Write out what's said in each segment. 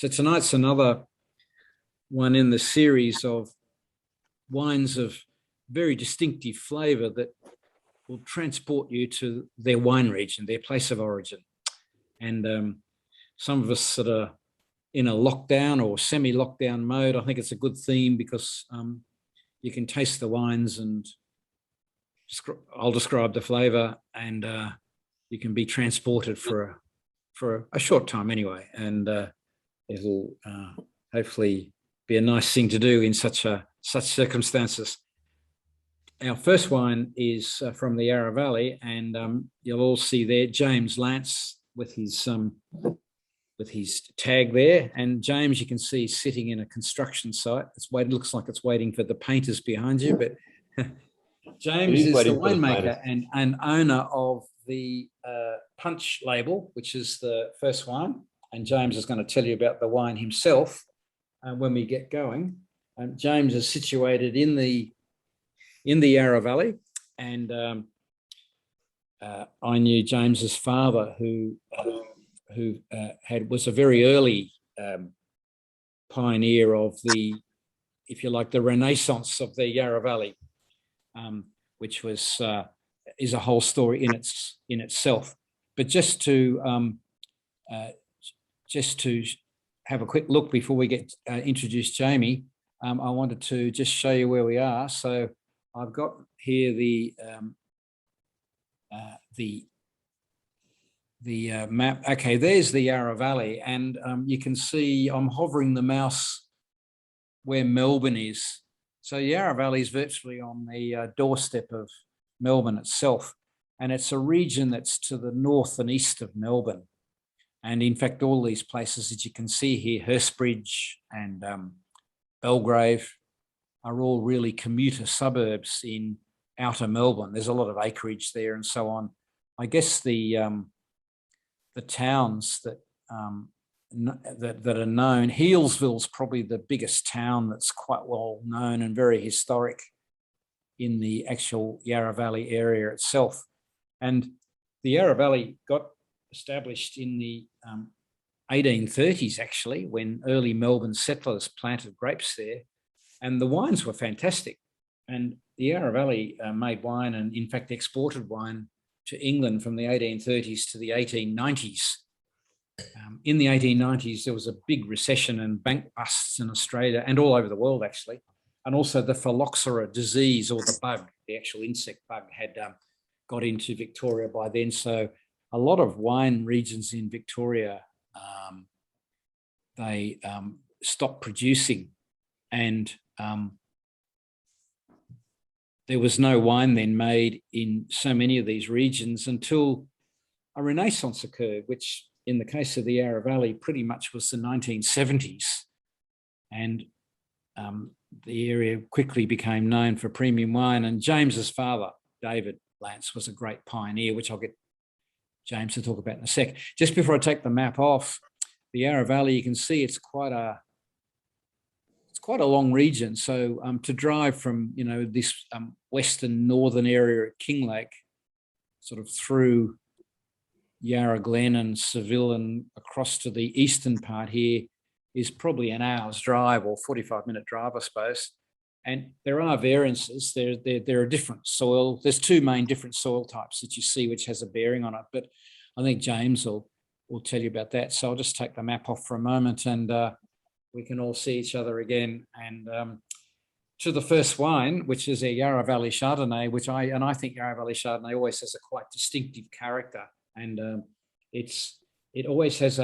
So tonight's another one in the series of wines of very distinctive flavour that will transport you to their wine region, their place of origin. And some of us that are in a lockdown or semi-lockdown mode, I think it's a good theme because you can taste the wines and I'll describe the flavour, and you can be transported for a short time anyway. And it'll hopefully be a nice thing to do in such circumstances. Our first wine is from the Yarra Valley, and you'll all see there James Lance with his tag there. And James, you can see sitting in a construction site. It looks like it's waiting for the painters behind you, but James is the winemaker and owner of the Punch label, which is the first wine. And James is going to tell you about the wine himself when we get going. James is situated in the Yarra Valley, and I knew James's father, who was a very early pioneer of the, if you like, the Renaissance of the Yarra Valley, which is a whole story in itself. But just to have a quick look before we get introduce Jamie, I wanted to just show you where we are. So I've got here the map. Okay, there's the Yarra Valley, and you can see I'm hovering the mouse where Melbourne is. So Yarra Valley is virtually on the doorstep of Melbourne itself, and it's a region that's to the north and east of Melbourne. And in fact, all these places that you can see here, Hurstbridge and Belgrave, are all really commuter suburbs in outer Melbourne. There's a lot of acreage there and so on. I guess the towns that are known, Healesville's probably the biggest town that's quite well known and very historic in the actual Yarra Valley area itself. And the Yarra Valley got established in the 1830s, actually, when early Melbourne settlers planted grapes there, and the wines were fantastic. And the Yarra Valley made wine, and in fact exported wine to England from the 1830s to the 1890s. In the 1890s, there was a big recession and bank busts in Australia and all over the world, actually. And also the phylloxera disease, or the bug, the actual insect bug, had got into Victoria by then. So a lot of wine regions in Victoria, they stopped producing, and there was no wine then made in so many of these regions until a renaissance occurred, which in the case of the Yarra Valley pretty much was the 1970s. And the area quickly became known for premium wine. And James's father, David Lance, was a great pioneer, which I'll get James to talk about in a sec. Just before I take the map off, the Yarra Valley, you can see it's quite a long region. So to drive from, this western northern area at Kinglake, sort of through Yarra Glen and Seville and across to the eastern part here, is probably an hour's drive or 45-minute drive, I suppose. And there are variances. There are different soil. There's two main different soil types that you see, which has a bearing on it. But I think James will tell you about that. So I'll just take the map off for a moment, and we can all see each other again. And to the first wine, which is a Yarra Valley Chardonnay, I think Yarra Valley Chardonnay always has a quite distinctive character. And it always has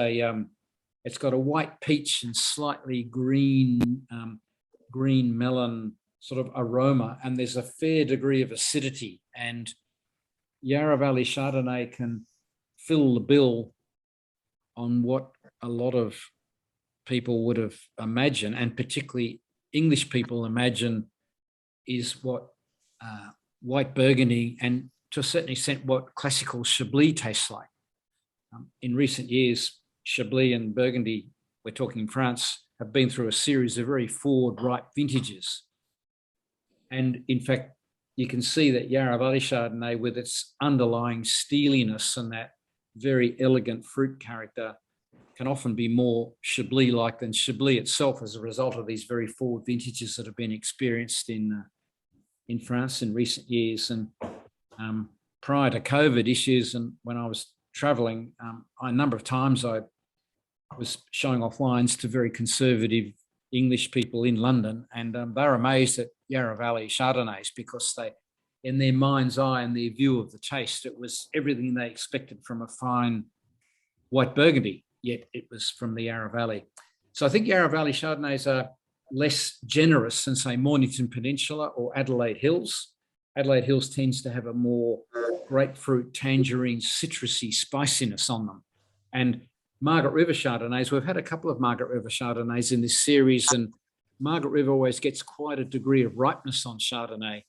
it's got a white peach and slightly green melon sort of aroma, and there's a fair degree of acidity. And Yarra Valley Chardonnay can fill the bill on what a lot of people would have imagined, and particularly English people imagine, is what white Burgundy and to a certain extent what classical Chablis tastes like. In recent years, Chablis and Burgundy, we're talking France, have been through a series of very forward ripe vintages. And in fact, you can see that Yarra Valley Chardonnay, with its underlying steeliness and that very elegant fruit character, can often be more Chablis-like than Chablis itself as a result of these very forward vintages that have been experienced in France in recent years. And prior to COVID issues, and when I was traveling, a number of times I was showing off wines to very conservative English people in London, and they were amazed at Yarra Valley Chardonnays because they, in their mind's eye and their view of the taste, it was everything they expected from a fine white Burgundy, yet it was from the Yarra Valley. So I think Yarra Valley Chardonnays are less generous than, say, Mornington Peninsula or Adelaide Hills. Adelaide Hills tends to have a more grapefruit, tangerine, citrusy spiciness on them. And Margaret River Chardonnays, we've had a couple of Margaret River Chardonnays in this series, and Margaret River always gets quite a degree of ripeness on Chardonnay.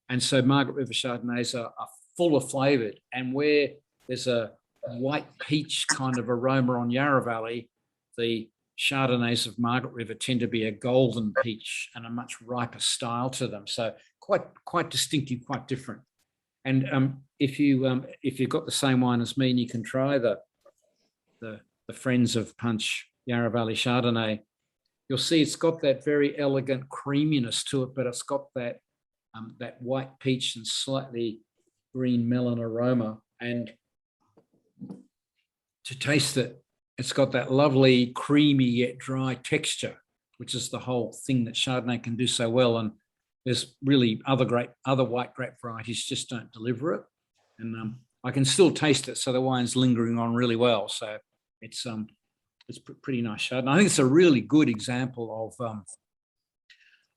And so Margaret River Chardonnays are fuller flavoured. And where there's a white peach kind of aroma on Yarra Valley, the Chardonnays of Margaret River tend to be a golden peach and a much riper style to them. So quite distinctive, quite different. And if you've got the same wine as me, and you can try the Friends of Punch Yarra Valley Chardonnay, you'll see it's got that very elegant creaminess to it, but it's got that white peach and slightly green melon aroma. And to taste it, it's got that lovely creamy yet dry texture, which is the whole thing that Chardonnay can do so well. And there's really other white grape varieties just don't deliver it. And I can still taste it, so the wine's lingering on really well. So it's pretty nice Chardonnay. I think it's a really good example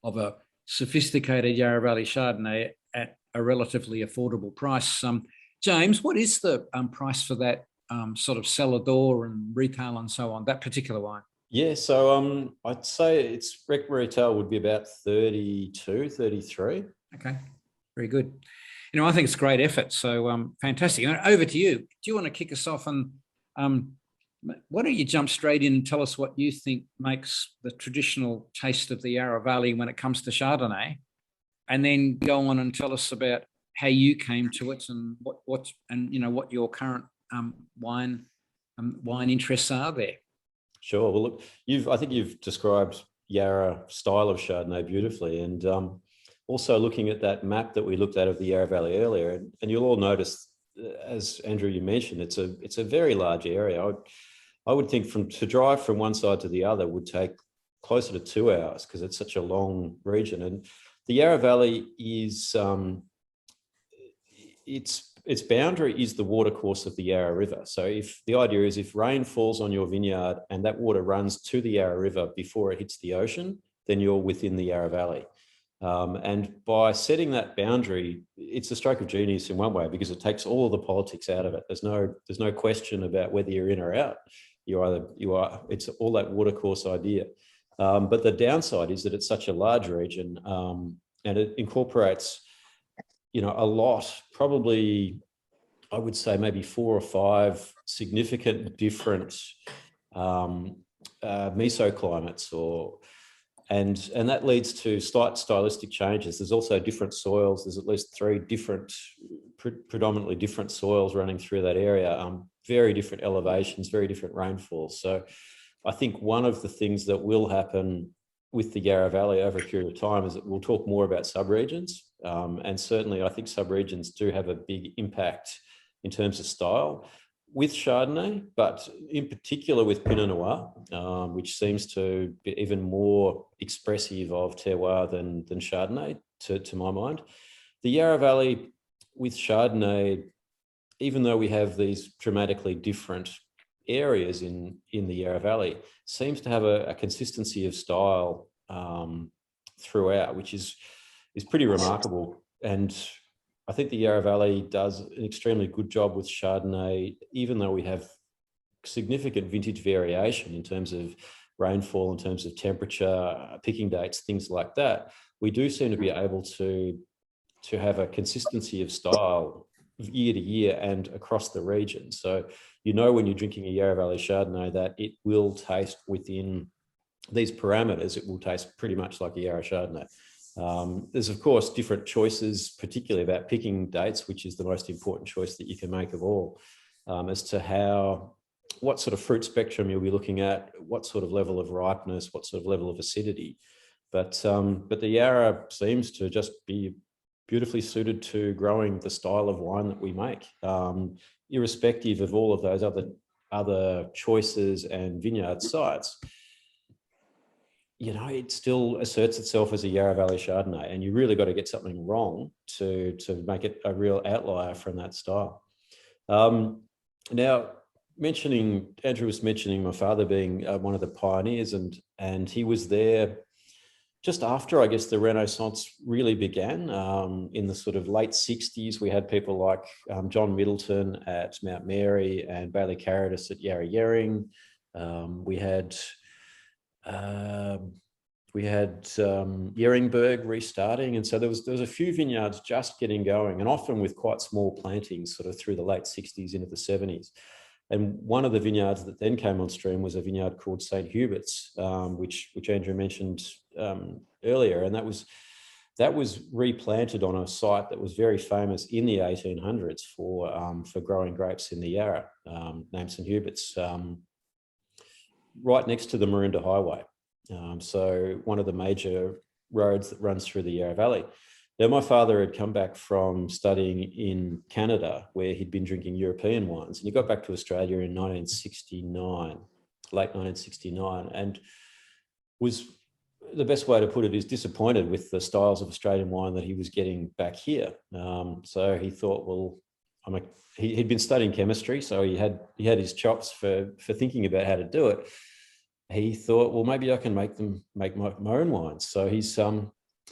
of a sophisticated Yarra Valley Chardonnay at a relatively affordable price. James, what is the price for that sort of cellar door and retail and so on, that particular wine? Yeah, so I'd say its retail would be about 32, 33. Okay, very good. You know, I think it's a great effort. So fantastic. Over to you. Do you want to kick us off? And why don't you jump straight in and tell us what you think makes the traditional taste of the Yarra Valley when it comes to Chardonnay, and then go on and tell us about how you came to it and what your current wine interests are there. Sure. Well, look, I think you've described Yarra style of Chardonnay beautifully, and also looking at that map that we looked at of the Yarra Valley earlier, and you'll all notice, as Andrew, you mentioned, it's a very large area. I would think to drive from one side to the other would take closer to 2 hours because it's such a long region. And the Yarra Valley is its boundary is the watercourse of the Yarra River. So if the idea is if rain falls on your vineyard and that water runs to the Yarra River before it hits the ocean, then you're within the Yarra Valley. And by setting that boundary, it's a stroke of genius in one way because it takes all of the politics out of it. There's no question about whether you're in or out. It's all that watercourse idea. But the downside is that it's such a large region, and it incorporates, a lot, probably, I would say maybe 4 or 5 significant different mesoclimates, and that leads to slight stylistic changes. There's also different soils. There's at least 3 predominantly different soils running through that area, very different elevations, very different rainfalls. So I think one of the things that will happen with the Yarra Valley over a period of time is that we'll talk more about subregions. And certainly I think subregions do have a big impact in terms of style with Chardonnay, but in particular with Pinot Noir, which seems to be even more expressive of terroir than Chardonnay, to my mind. The Yarra Valley with Chardonnay, even though we have these dramatically different areas in the Yarra Valley, seems to have a consistency of style throughout, which is pretty remarkable. And I think the Yarra Valley does an extremely good job with Chardonnay, even though we have significant vintage variation in terms of rainfall, in terms of temperature, picking dates, things like that. We do seem to be able to have a consistency of style year to year and across the region. So when you're drinking a Yarra Valley Chardonnay that it will taste within these parameters. It will taste pretty much like a Yarra Chardonnay. There's, of course, different choices, particularly about picking dates, which is the most important choice that you can make of all, as to how what sort of fruit spectrum you'll be looking at, what sort of level of ripeness, what sort of level of acidity. But the Yarra seems to just be beautifully suited to growing the style of wine that we make, irrespective of all of those other choices and vineyard sites. You know, it still asserts itself as a Yarra Valley Chardonnay, and you really got to get something wrong to make it a real outlier from that style. Now, Andrew was mentioning my father being one of the pioneers, and he was there just after, I guess, the Renaissance really began. In the sort of late 60s, we had people like John Middleton at Mount Mary and Bailey Carrodus at Yarra Yering. We had Yeringberg restarting, and so there was a few vineyards just getting going, and often with quite small plantings, sort of through the late 60s into the 70s. And one of the vineyards that then came on stream was a vineyard called St. Hubert's, which Andrew mentioned earlier, and that was replanted on a site that was very famous in the 1800s for growing grapes in the Yarra, named St. Hubert's, right next to the Maroondah Highway. So one of the major roads that runs through the Yarra Valley. Now, my father had come back from studying in Canada, where he'd been drinking European wines, and he got back to Australia in 1969, late 1969, and was, the best way to put it is, disappointed with the styles of Australian wine that he was getting back here. So he thought, well, he'd been studying chemistry, so he had his chops for thinking about how to do it. He thought, well, maybe I can make my own wines. So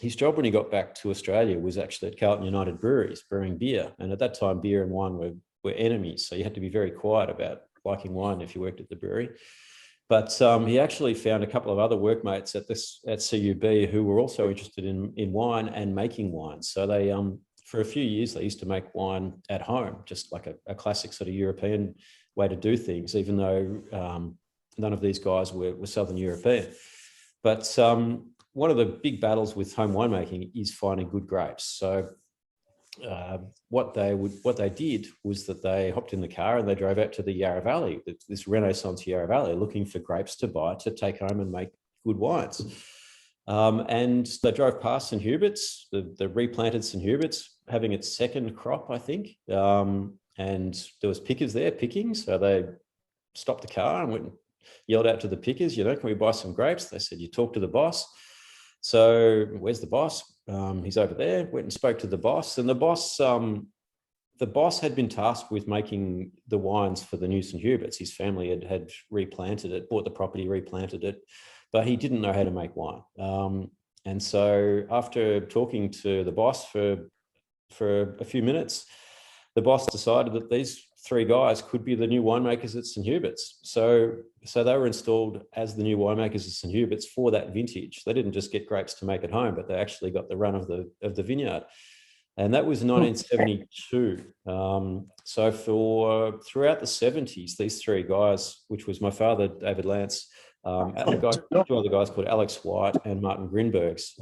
his job when he got back to Australia was actually at Carlton United Breweries, brewing beer. And at that time, beer and wine were enemies. So you had to be very quiet about liking wine if you worked at the brewery. But he actually found a couple of other workmates at CUB who were also interested in wine and making wine. So they, for a few years, they used to make wine at home, just like a classic sort of European way to do things, even though none of these guys were Southern European. But one of the big battles with home winemaking is finding good grapes. So what they did was that they hopped in the car and they drove out to the Yarra Valley, this Renaissance Yarra Valley, looking for grapes to buy to take home and make good wines. And they drove past St. Hubert's, the replanted St. Hubert's, having its second crop, I think. And there was pickers there picking, so they stopped the car and went and yelled out to the pickers, you know, can we buy some grapes? They said, you talk to the boss. So where's the boss? He's over there. Went and spoke to the boss, and the boss had been tasked with making the wines for the new St. Hubert's. His family had replanted it, bought the property, replanted it, but he didn't know how to make wine. And so after talking to the boss for a few minutes, the boss decided that these three guys could be the new winemakers at St. Hubert's. So they were installed as the new winemakers at St. Hubert's for that vintage. They didn't just get grapes to make at home, but they actually got the run of the vineyard. And that was 1972. So throughout the 70s, these three guys, which was my father, David Lance, two other guys called Alex White and Martin Grinbergs,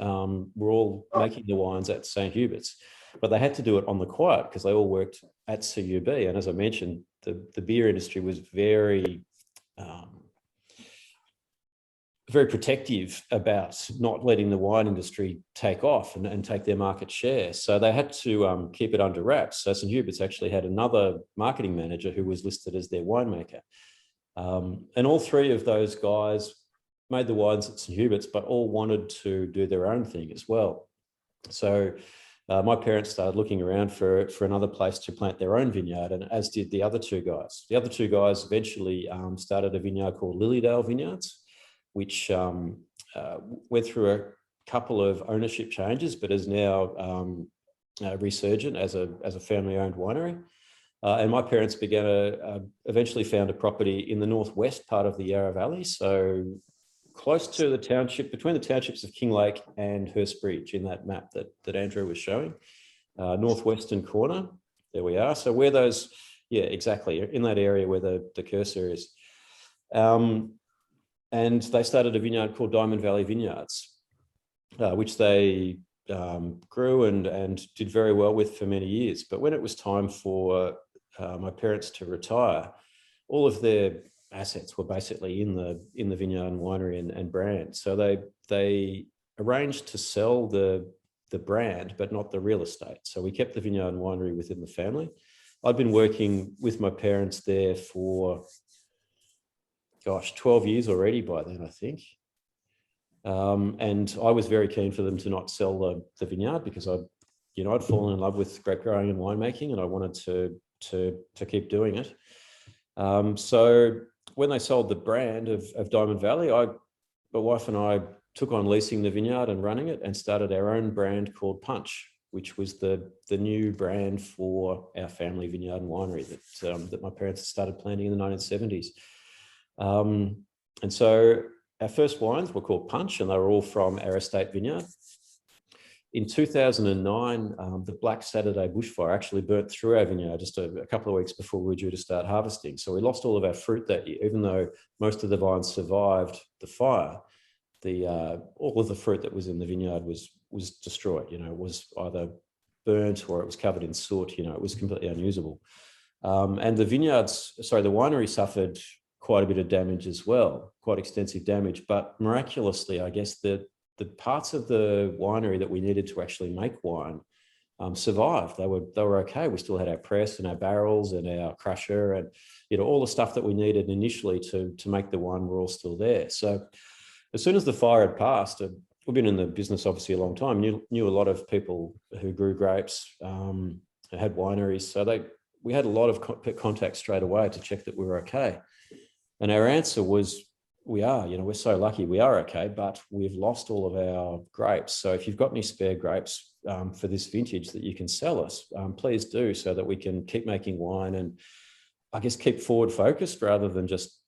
were all making the wines at St. Hubert's. But they had to do it on the quiet because they all worked at CUB. And as I mentioned, the beer industry was very protective about not letting the wine industry take off and take their market share. So they had to keep it under wraps. So St. Hubert's actually had another marketing manager who was listed as their winemaker. And all three of those guys made the wines at St. Hubert's, but all wanted to do their own thing as well. So my parents started looking around for another place to plant their own vineyard, and as did the other two guys. The other two guys eventually started a vineyard called Lilydale Vineyards, which went through a couple of ownership changes, but is now resurgent as a family-owned winery. And my parents eventually found a property in the northwest part of the Yarra Valley, so close to the township, between the townships of Kinglake and Hurstbridge in that map that Andrew was showing, northwestern corner. There we are. So where those, yeah, exactly, in that area where the cursor is. And they started a vineyard called Diamond Valley Vineyards, which they grew and did very well with for many years. But when it was time for my parents to retire, all of their assets were basically in the vineyard and winery and brand. So they arranged to sell the brand, but not the real estate. So we kept the vineyard and winery within the family. I'd been working with my parents there for, gosh, 12 years already by then, I think. And I was very keen for them to not sell the vineyard because I'd fallen in love with grape growing and winemaking, and I wanted to keep doing it. So when they sold the brand of Diamond Valley, my wife and I took on leasing the vineyard and running it, and started our own brand called Punch, which was the new brand for our family vineyard and winery that my parents started planting in the 1970s. And so our first wines were called Punch, and they were all from our estate vineyard. In 2009, the Black Saturday bushfire actually burnt through our vineyard just a couple of weeks before we were due to start harvesting. So we lost all of our fruit that year, even though most of the vines survived the fire. All of the fruit that was in the vineyard was destroyed. It was either burnt or it was covered in soot. It was completely unusable. And the winery suffered quite a bit of damage as well, quite extensive damage. But miraculously, I guess the parts of the winery that we needed to actually make wine survived. They were okay. We still had our press and our barrels and our crusher, and all the stuff that we needed initially to make the wine were all still there. So as soon as the fire had passed, we've been in the business obviously a long time, knew a lot of people who grew grapes, had wineries. So we had a lot of contact straight away to check that we were okay. And our answer was, we are, we're so lucky, we are okay, but we've lost all of our grapes. So if you've got any spare grapes for this vintage that you can sell us, please do, so that we can keep making wine and I guess keep forward focused rather than just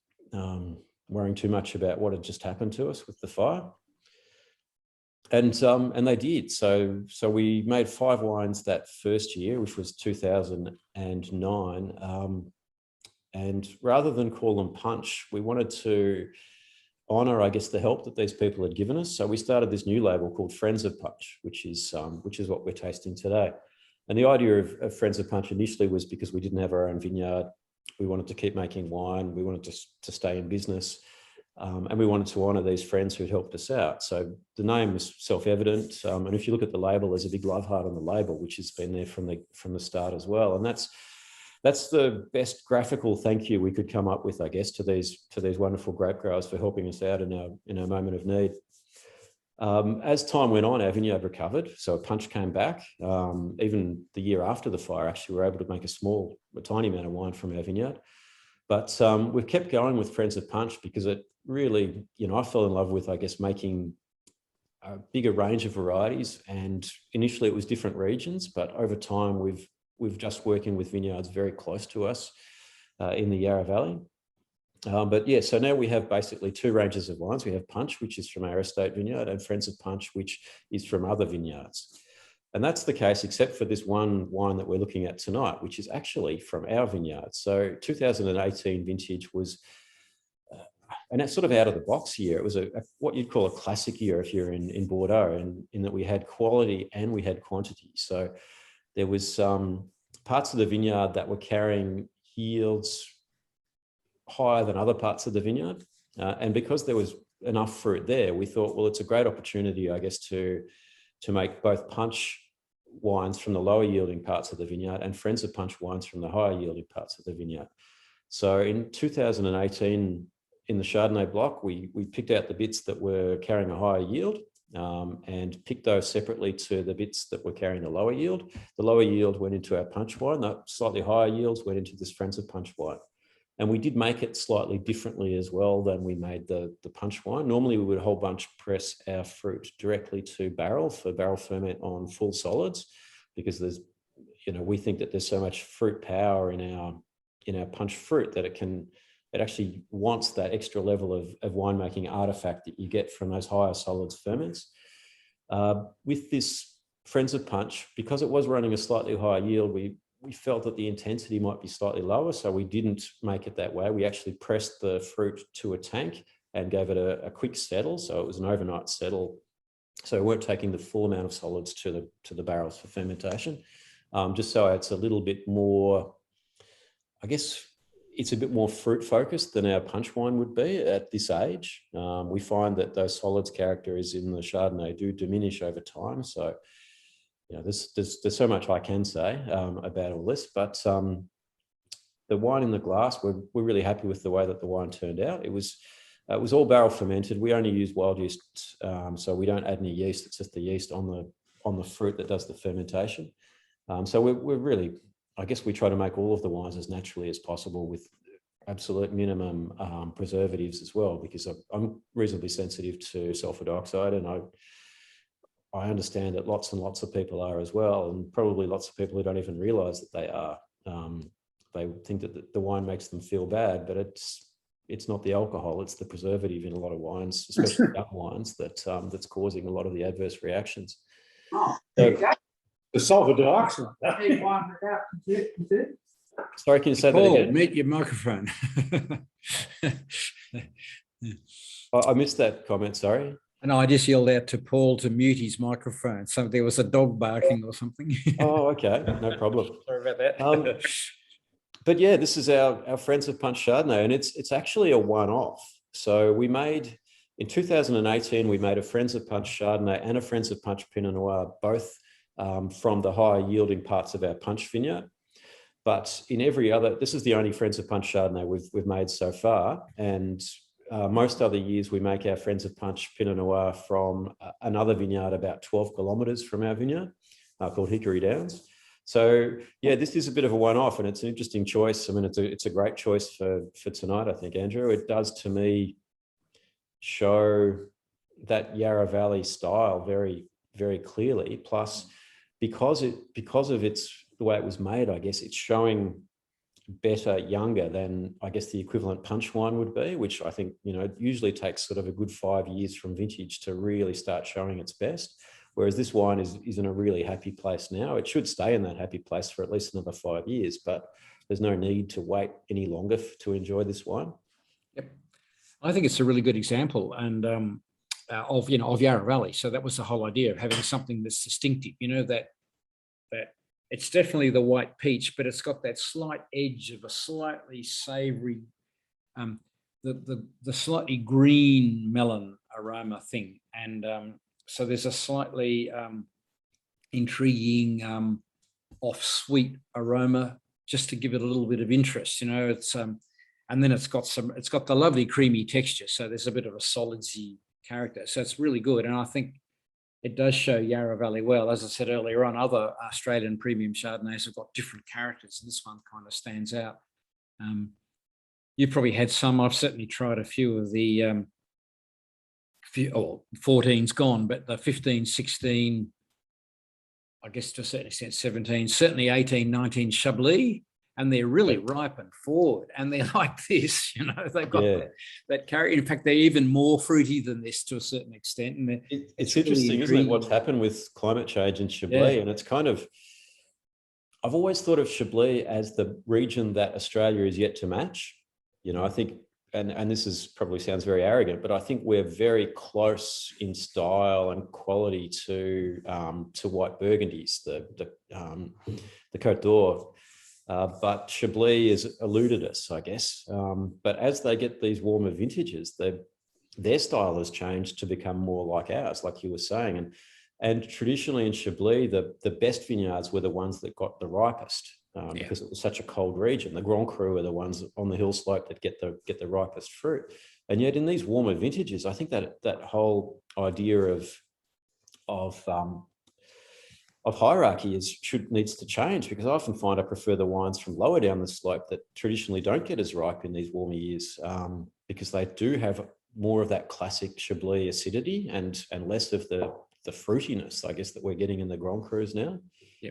worrying too much about what had just happened to us with the fire. And they did. So we made 5 wines that first year, which was 2009. And rather than call them Punch, we wanted to honour, I guess, the help that these people had given us. So we started this new label called Friends of Punch, which is what we're tasting today. And the idea of Friends of Punch initially was because we didn't have our own vineyard. We wanted to keep making wine. We wanted to stay in business. And we wanted to honour these friends who'd helped us out. So the name was self-evident. And if you look at the label, there's a big love heart on the label, which has been there from the start as well. And that's the best graphical thank you we could come up with, I guess, to these wonderful grape growers for helping us out in our moment of need. As time went on, our vineyard recovered. So Punch came back. Even the year after the fire, actually, we were able to make a tiny amount of wine from our vineyard. But we've kept going with Friends of Punch because it really, I fell in love with, I guess, making a bigger range of varieties. And initially it was different regions, but over time we've just working with vineyards very close to us in the Yarra Valley. But yeah, so now we have basically 2 ranges of wines. We have Punch, which is from our estate vineyard, and Friends of Punch, which is from other vineyards. And that's the case, except for this one wine that we're looking at tonight, which is actually from our vineyard. So 2018 vintage was, and that's sort of out of the box year. It was what you'd call a classic year if you're in Bordeaux, and in that we had quality and we had quantity. So there was parts of the vineyard that were carrying yields higher than other parts of the vineyard. And because there was enough fruit there, we thought, well, it's a great opportunity, I guess, to make both Punch wines from the lower yielding parts of the vineyard and Friends of Punch wines from the higher yielding parts of the vineyard. So in 2018, in the Chardonnay block, we picked out the bits that were carrying a higher yield and picked those separately to the bits that were carrying the lower yield. The lower yield went into our Punch wine. The slightly higher yields went into this Friends of Punch wine. And we did make it slightly differently as well than we made the Punch wine. Normally, we would whole bunch press our fruit directly to barrel for barrel ferment on full solids, because there's, we think that there's so much fruit power in our Punch fruit that it actually wants that extra level of winemaking artifact that you get from those higher solids ferments. With this Friends of Punch, because it was running a slightly higher yield, we felt that the intensity might be slightly lower, so we didn't make it that way. We actually pressed the fruit to a tank and gave it a quick settle, so it was an overnight settle. So we weren't taking the full amount of solids to the barrels for fermentation, just so it's a little bit more, I guess, it's a bit more fruit focused than our punch wine would be at this age. We find that those solids characters in the Chardonnay do diminish over time. So, you know, there's so much I can say about all this, but the wine in the glass, we're really happy with the way that the wine turned out. It was all barrel fermented. We only use wild yeast, so we don't add any yeast. It's just the yeast on the fruit that does the fermentation. So we're really, I guess we try to make all of the wines as naturally as possible with absolute minimum preservatives as well, because I'm reasonably sensitive to sulfur dioxide, and I understand that lots and lots of people are as well, and probably lots of people who don't even realize that they are. They think that the wine makes them feel bad, but it's not the alcohol, it's the preservative in a lot of wines, especially young wines, that's causing a lot of the adverse reactions. Oh, So, the sulfur dioxide. sorry, can you say that Paul, again? mute your microphone. I missed that comment, sorry. And I just yelled out to Paul to mute his microphone. So there was a dog barking or something. Oh, okay, no problem. Sorry about that. But yeah, this is our Friends of Punch Chardonnay, and it's actually a one-off. So we made, in 2018, we made a Friends of Punch Chardonnay and a Friends of Punch Pinot Noir, both from the higher yielding parts of our punch vineyard. But in every other, this is the only Friends of Punch Chardonnay we've made so far. And most other years we make our Friends of Punch Pinot Noir from another vineyard about 12 kilometres from our vineyard called Hickory Downs. So yeah, this is a bit of a one-off, and it's an interesting choice. I mean, it's a great choice for tonight, I think, Andrew. It does, to me, show that Yarra Valley style very, very clearly. Plus, because of the way it was made, I guess it's showing better younger than I guess the equivalent punch wine would be, which I think, you know, usually takes sort of a good 5 years from vintage to really start showing its best. Whereas this wine is in a really happy place now. It should stay in that happy place for at least another 5 years, but there's no need to wait any longer to enjoy this wine. Yep, I think it's a really good example, and of Yarra Valley. So that was the whole idea of having something that's distinctive. You know, that it's definitely the white peach, but it's got that slight edge of a slightly savoury, the slightly green melon aroma thing, and so there's a slightly intriguing off-sweet aroma, just to give it a little bit of interest. You know, it's and then it's got the lovely creamy texture. So there's a bit of a solidsy character. So it's really good, and I think it does show Yarra Valley well. As I said earlier on, other Australian premium Chardonnays have got different characters, and this one kind of stands out. You've probably had some. I've certainly tried a few of the 14's gone, but the 15, 16, I guess to a certain extent 17, certainly 18, 19 Chablis, and they're really ripe and forward, and they're like this, you know, they've got that character. In fact, they're even more fruity than this to a certain extent. And it's interesting, really, isn't it, what's happened with climate change in Chablis? And it's kind of, I've always thought of Chablis as the region that Australia is yet to match. You know, I think, and this is probably sounds very arrogant, but I think we're very close in style and quality to white Burgundies, the Côte d'Or. But Chablis has eluded us, I guess. But as they get these warmer vintages, their style has changed to become more like ours, like you were saying. And traditionally in Chablis, the best vineyards were the ones that got the ripest, because it was such a cold region. The Grand Cru are the ones on the hill slope that get the ripest fruit. And yet in these warmer vintages, I think that whole idea of hierarchy needs to change, because I often find I prefer the wines from lower down the slope that traditionally don't get as ripe in these warmer years, because they do have more of that classic Chablis acidity and less of the fruitiness, I guess, that we're getting in the Grand Crus now. Yeah.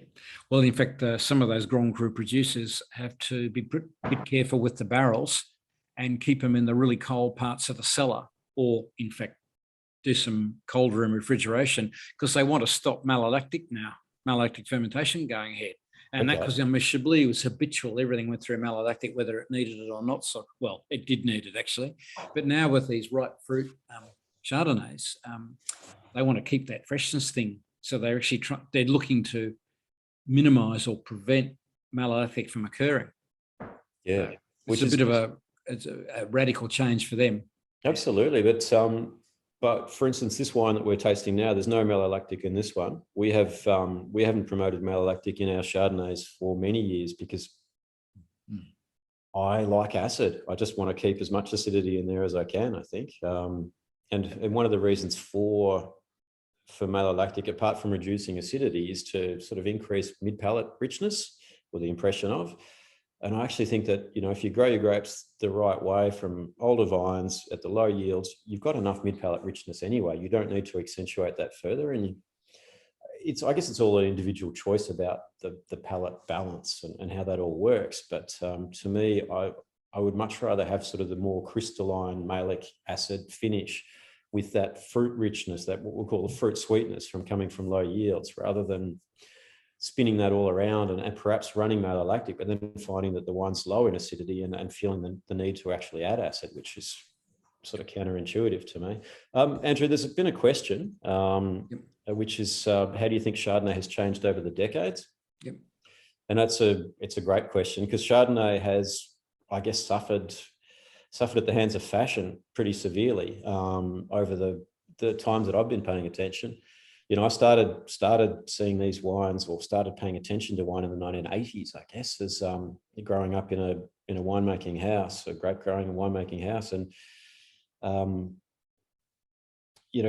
Well, in fact, some of those Grand Cru producers have to be a bit careful with the barrels and keep them in the really cold parts of the cellar, or in fact, do some cold room refrigeration, because they want to stop malolactic fermentation going ahead. And that, because Chablis was habitual, everything went through malolactic, whether it needed it or not. So, well, it did need it actually. But now with these ripe fruit Chardonnays, they want to keep that freshness thing. So they're actually they're looking to minimize or prevent malolactic from occurring. Yeah. It's a radical change for them. Absolutely, but for instance, this wine that we're tasting now, there's no malolactic in this one. We haven't promoted malolactic in our Chardonnays for many years because I like acid. I just want to keep as much acidity in there as I can, I think. And one of the reasons for malolactic, apart from reducing acidity, is to sort of increase mid-palate richness, or the impression of. And I actually think that, if you grow your grapes the right way from older vines at the low yields, you've got enough mid-palate richness anyway. You don't need to accentuate that further. And I guess it's all an individual choice about the palate balance and how that all works. But to me, I would much rather have sort of the more crystalline malic acid finish with that fruit richness, that what we'll call the fruit sweetness coming from low yields, rather than spinning that all around and perhaps running malolactic, but then finding that the wine's low in acidity and feeling the need to actually add acid, which is sort of counterintuitive to me. Andrew, there's been a question, which is, how do you think Chardonnay has changed over the decades? Yep. And it's a great question, because Chardonnay has, I guess, suffered at the hands of fashion pretty severely over the times that I've been paying attention. I started seeing these wines, or started paying attention to wine in the 1980s, I guess, as growing up in a winemaking house, a grape growing and winemaking house. And,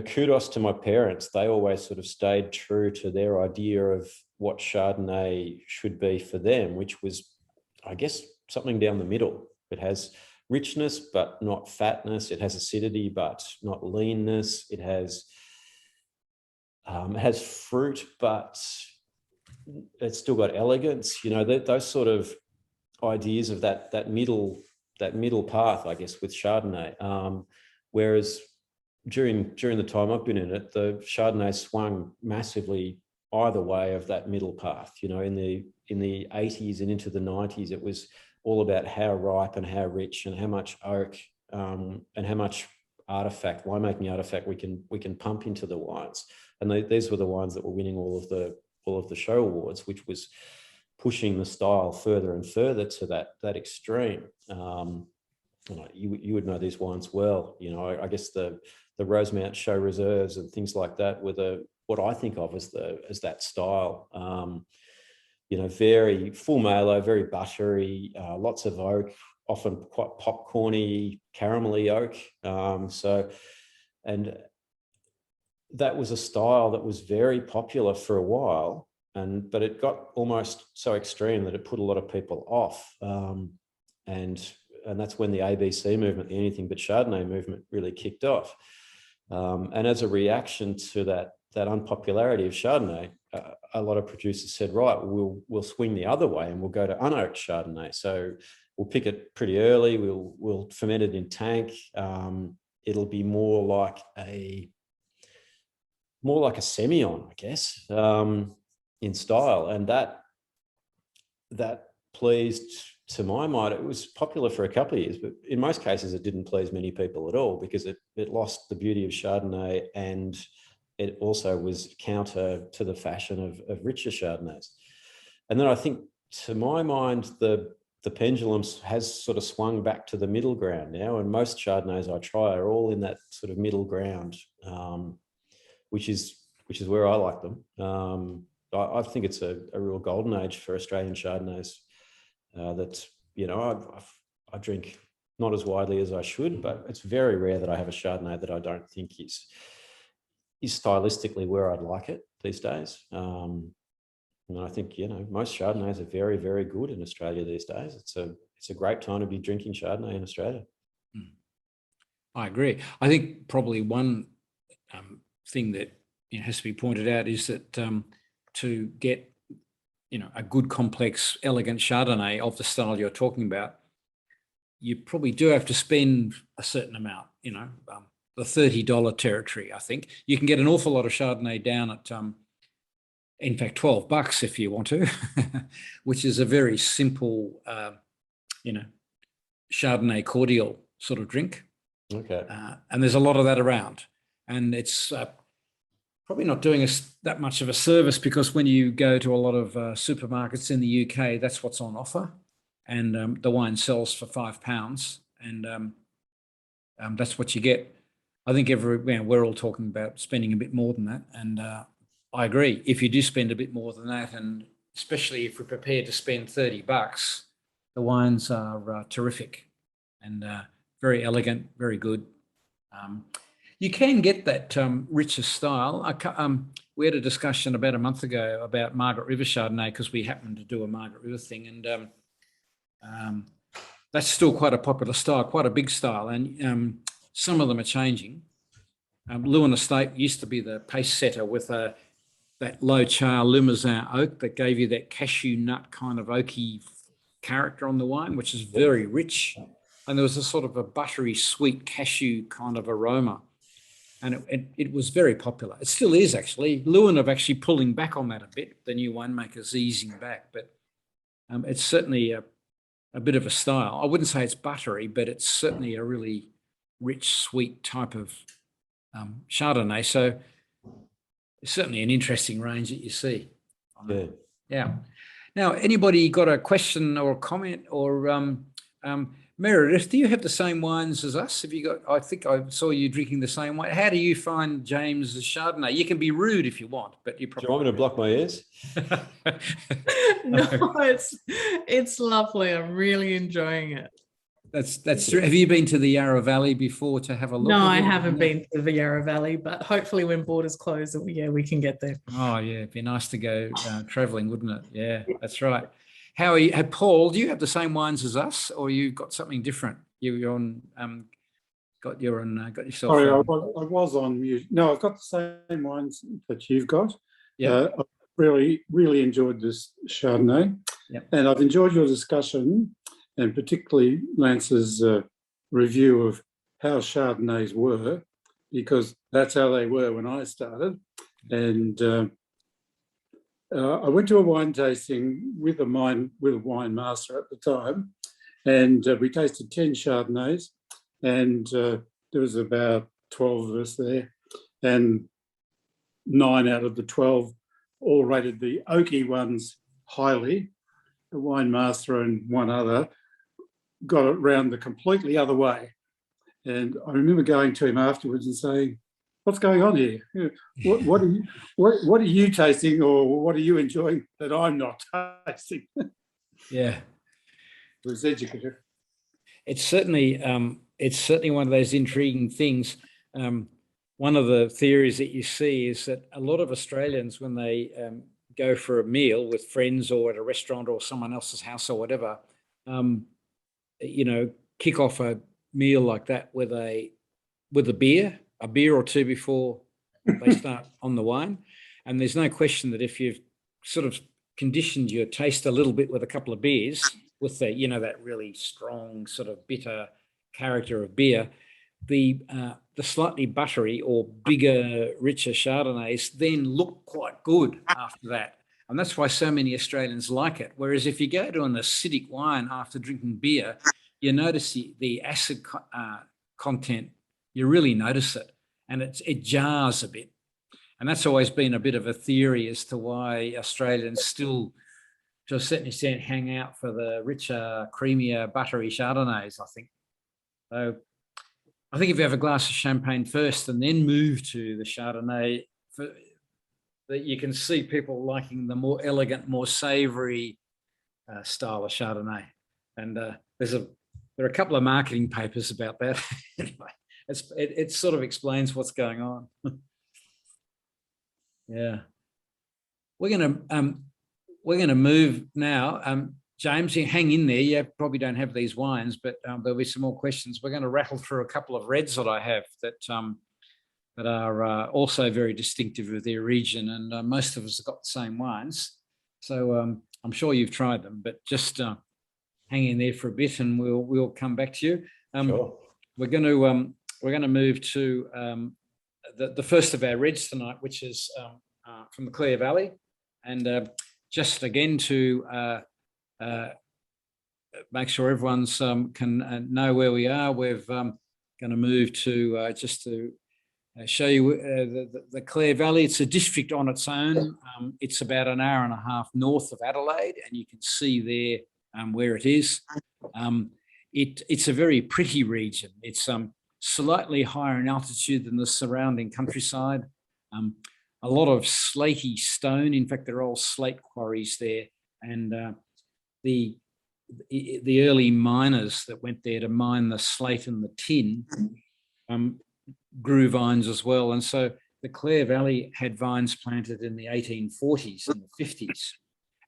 kudos to my parents. They always sort of stayed true to their idea of what Chardonnay should be for them, which was, I guess, something down the middle. It has richness, but not fatness. It has acidity, but not leanness. It has fruit, but it's still got elegance. Those sort of ideas of that middle path, I guess, with Chardonnay. Whereas during the time I've been in it, the Chardonnay swung massively either way of that middle path. In the 80s and into the 90s, it was all about how ripe and how rich and how much oak and how much winemaking artifact we can pump into the wines. And these were the wines that were winning all of the show awards, which was pushing the style further and further to that extreme. You would know these wines well. I guess the Rosemount Show Reserves and things like that were what I think of as that style. Very full malo, very buttery, lots of oak, often quite popcorny, caramelly oak. And that was a style that was very popular for a while, but it got almost so extreme that it put a lot of people off. And that's when the ABC movement, the Anything But Chardonnay movement, really kicked off. And as a reaction to that unpopularity of Chardonnay, a lot of producers said, right, we'll swing the other way and we'll go to unoaked Chardonnay. So we'll pick it pretty early. We'll ferment it in tank. It'll be more like a Semillon, I guess, in style. And that pleased, to my mind. It was popular for a couple of years, but in most cases it didn't please many people at all, because it lost the beauty of Chardonnay, and it also was counter to the fashion of richer Chardonnays. And then I think, to my mind, the pendulum has sort of swung back to the middle ground now, and most Chardonnays I try are all in that sort of middle ground, which is where I like them. I think it's a real golden age for Australian Chardonnays that, I drink not as widely as I should, but it's very rare that I have a Chardonnay that I don't think is stylistically where I'd like it these days. And I think, most Chardonnays are very, very good in Australia these days. It's a great time to be drinking Chardonnay in Australia. I agree. I think probably one thing that has to be pointed out is that to get a good, complex, elegant Chardonnay of the style you're talking about, you probably do have to spend a certain amount, the $30 territory. I think you can get an awful lot of Chardonnay down at, in fact, $12 if you want to, which is a very simple, Chardonnay cordial sort of drink. Okay. And there's a lot of that around, and it's probably not doing us that much of a service, because when you go to a lot of supermarkets in the UK, that's what's on offer. and the wine sells for £5, and that's what you get. I think we're all talking about spending a bit more than that, and I agree. If you do spend a bit more than that, and especially if we're prepared to spend $30, the wines are terrific and very elegant, very good. You can get that richer style. We had a discussion about a month ago about Margaret River Chardonnay because we happened to do a Margaret River thing, and that's still quite a popular style, quite a big style, and some of them are changing. Lewin Estate used to be the pace setter with that low char Limousin oak that gave you that cashew nut kind of oaky character on the wine, which is very rich. And there was a sort of a buttery, sweet cashew kind of aroma. And it was very popular. It still is, actually. Lewin are actually pulling back on that a bit. The new winemakers easing back. But it's certainly a bit of a style. I wouldn't say it's buttery, but it's certainly a really rich, sweet type of Chardonnay. So it's certainly an interesting range that you see. Yeah. Yeah. Now, anybody got a question or a comment or Meredith, do you have the same wines as us? Have you got? I think I saw you drinking the same wine. How do you find James's Chardonnay? You can be rude if you want, but you probably. Do you want me to block my ears? No, it's lovely. I'm really enjoying it. That's true. Have you been to the Yarra Valley before to have a look? No, I haven't been to the Yarra Valley, but hopefully when borders close, yeah, we can get there. Oh yeah, it'd be nice to go traveling, wouldn't it? Yeah, that's right. How are you, Paul? Do you have the same wines as us, or you got something different? You're on, got yourself. Sorry, I was on mute. No, I've got the same wines that you've got. Yeah, I really enjoyed this Chardonnay, and I've enjoyed your discussion, and particularly Lance's review of how Chardonnays were, because that's how they were when I started, and. I went to a wine tasting with a wine master at the time, and we tasted 10 Chardonnays, and there was about 12 of us there, and 9 out of the 12 all rated the oaky ones highly. The wine master and one other got it round the completely other way. And I remember going to him afterwards and saying, what's going on here? What are you tasting, or what are you enjoying that I'm not tasting? Yeah, It was educative. it's certainly one of those intriguing things. One of the theories that you see is that a lot of Australians, when they go for a meal with friends or at a restaurant or someone else's house or whatever, kick off a meal like that with a beer or two before they start on the wine. And there's no question that if you've sort of conditioned your taste a little bit with a couple of beers, with that really strong sort of bitter character of beer, the slightly buttery or bigger, richer Chardonnays then look quite good after that. And that's why so many Australians like it. Whereas if you go to an acidic wine after drinking beer, you notice the acid content. You really notice it, and it jars a bit. And that's always been a bit of a theory as to why Australians still, to a certain extent, hang out for the richer, creamier, buttery Chardonnays, I think. So I think if you have a glass of champagne first and then move to the Chardonnay, that you can see people liking the more elegant, more savoury style of Chardonnay. And there are a couple of marketing papers about that. Anyway. It sort of explains what's going on. Yeah, we're gonna move now. James, you hang in there. You probably don't have these wines, but there'll be some more questions. We're going to rattle through a couple of reds that I have that are also very distinctive of their region, and most of us have got the same wines. So I'm sure you've tried them, but just hang in there for a bit, and we'll come back to you. Sure. We're going to move to the first of our reds tonight, which is from the Clare Valley. And just again to make sure everyone's can know where we are, we're going to move to just to show you the Clare Valley. It's a district on its own. It's about an hour and a half north of Adelaide, and you can see there where it is. It's a very pretty region. It's slightly higher in altitude than the surrounding countryside. A lot of slaty stone. In fact, there are all slate quarries there. And the early miners that went there to mine the slate and the tin grew vines as well. And so the Clare Valley had vines planted in the 1840s and the 50s.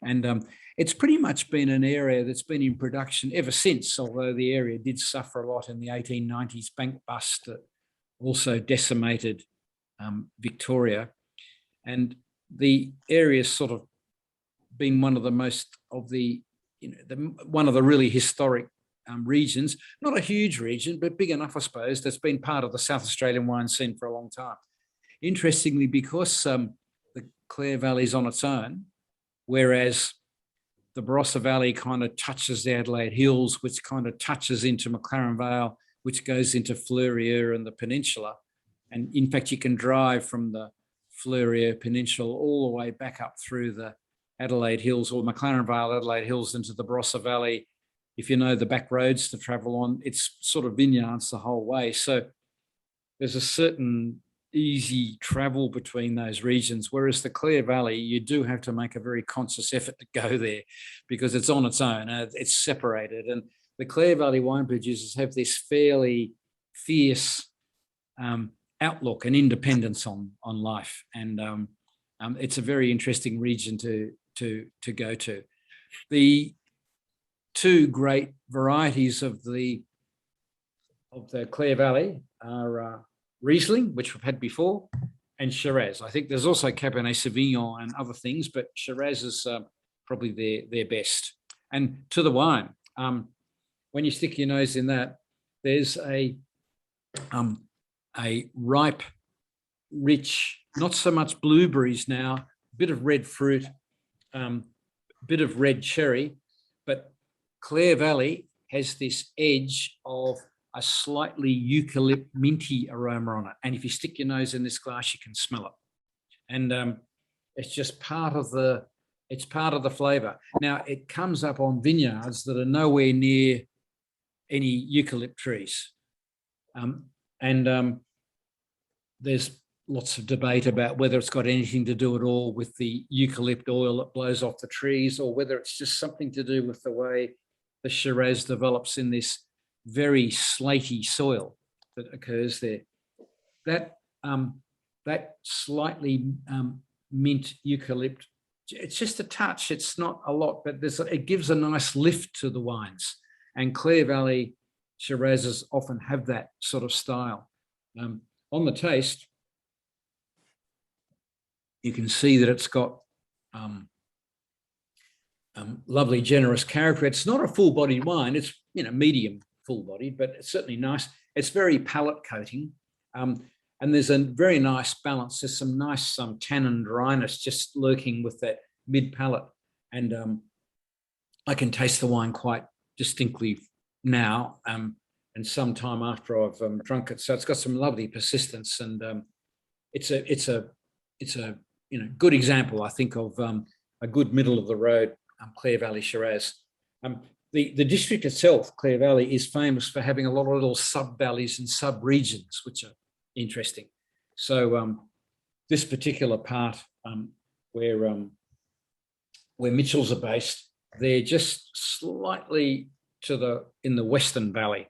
And it's pretty much been an area that's been in production ever since, although the area did suffer a lot in the 1890s bank bust that also decimated Victoria. And the area's sort of been one of the most of the, one of the really historic regions, not a huge region, but big enough, I suppose, that's been part of the South Australian wine scene for a long time. Interestingly, because the Clare Valley is on its own, whereas the Barossa Valley kind of touches the Adelaide Hills, which kind of touches into McLaren Vale, which goes into Fleurieu and the peninsula. And in fact, you can drive from the Fleurieu Peninsula all the way back up through the Adelaide Hills or McLaren Vale, Adelaide Hills into the Barossa Valley. If you know the back roads to travel on, it's sort of vineyards the whole way. So there's a certain easy travel between those regions, whereas the Clare Valley, you do have to make a very conscious effort to go there because it's on its own, it's separated. And the Clare Valley wine producers have this fairly fierce outlook and independence on life. And it's a very interesting region to go to. The two great varieties of the Clare Valley are Riesling, which we've had before, and Shiraz. I think there's also Cabernet Sauvignon and other things, but Shiraz is probably their best. And to the wine, when you stick your nose in that, there's a ripe, rich, not so much blueberries now, bit of red fruit, bit of red cherry, but Clare Valley has this edge of a slightly eucalypt minty aroma on it. And if you stick your nose in this glass, you can smell it. And it's just part of the flavor. Now, it comes up on vineyards that are nowhere near any eucalypt trees. There's lots of debate about whether it's got anything to do at all with the eucalypt oil that blows off the trees, or whether it's just something to do with the way the Shiraz develops in this very slaty soil that occurs there. That slightly mint eucalypt, it's just a touch, it's not a lot, but it gives a nice lift to the wines. And Clare Valley Shirazes often have that sort of style. On the taste, you can see that it's got lovely, generous character. It's not a full-bodied wine. It's medium full-bodied, but it's certainly nice. It's very palate coating, and there's a very nice balance. There's some nice tannin dryness just lurking with that mid-palate, and I can taste the wine quite distinctly now, and some time after I've drunk it. So it's got some lovely persistence, and it's a good example, I think, of a good middle of the road Clare Valley Shiraz. The district itself, Clare Valley, is famous for having a lot of little sub-valleys and sub-regions, which are interesting. So this particular part where Mitchells are based, they're just slightly in the Western Valley.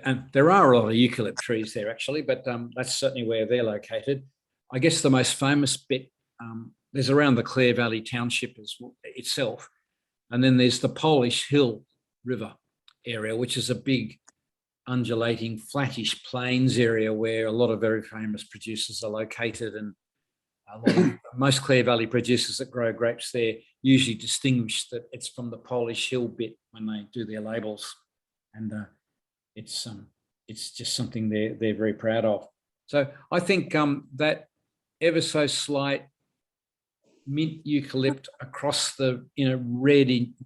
And there are a lot of eucalypt trees there, actually, but that's certainly where they're located. I guess the most famous bit, there's around the Clare Valley township itself, and then there's the Polish Hill River area, which is a big undulating flattish plains area where a lot of very famous producers are located, and most Clare Valley producers that grow grapes there usually distinguish that it's from the Polish Hill bit when they do their labels, and it's just something they're very proud of. So I think that ever so slight mint eucalypt across the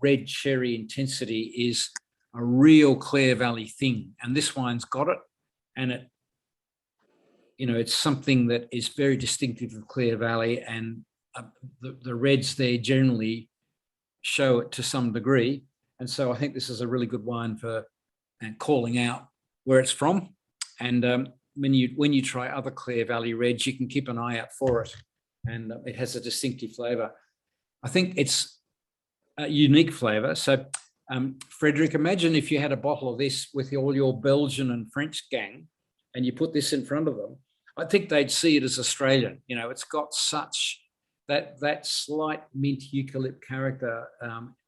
red cherry intensity is a real Clare Valley thing, and this wine's got it, and it's something that is very distinctive of Clare Valley, and the reds there generally show it to some degree, And so I think this is a really good wine for calling out where it's from. And when you try other Clare Valley reds, you can keep an eye out for it. And it has a distinctive flavour. I think it's a unique flavour. So, Frederick, imagine if you had a bottle of this with all your Belgian and French gang, and you put this in front of them. I think they'd see it as Australian. You know, it's got such that slight mint eucalypt character.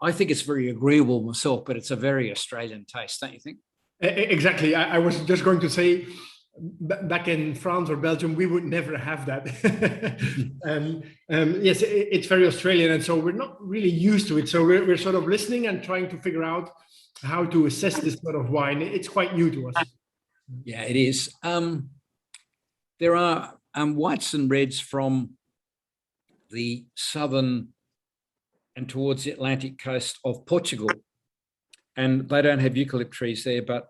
I think it's very agreeable myself, but it's a very Australian taste, don't you think? Exactly. I was just going to say, back in France or Belgium, we would never have that. Yes, it's very Australian, and so we're not really used to it. So we're sort of listening and trying to figure out how to assess this sort of wine. It's quite new to us. Yeah, it is. There are whites and reds from the southern and towards the Atlantic coast of Portugal, and they don't have eucalypt trees there, but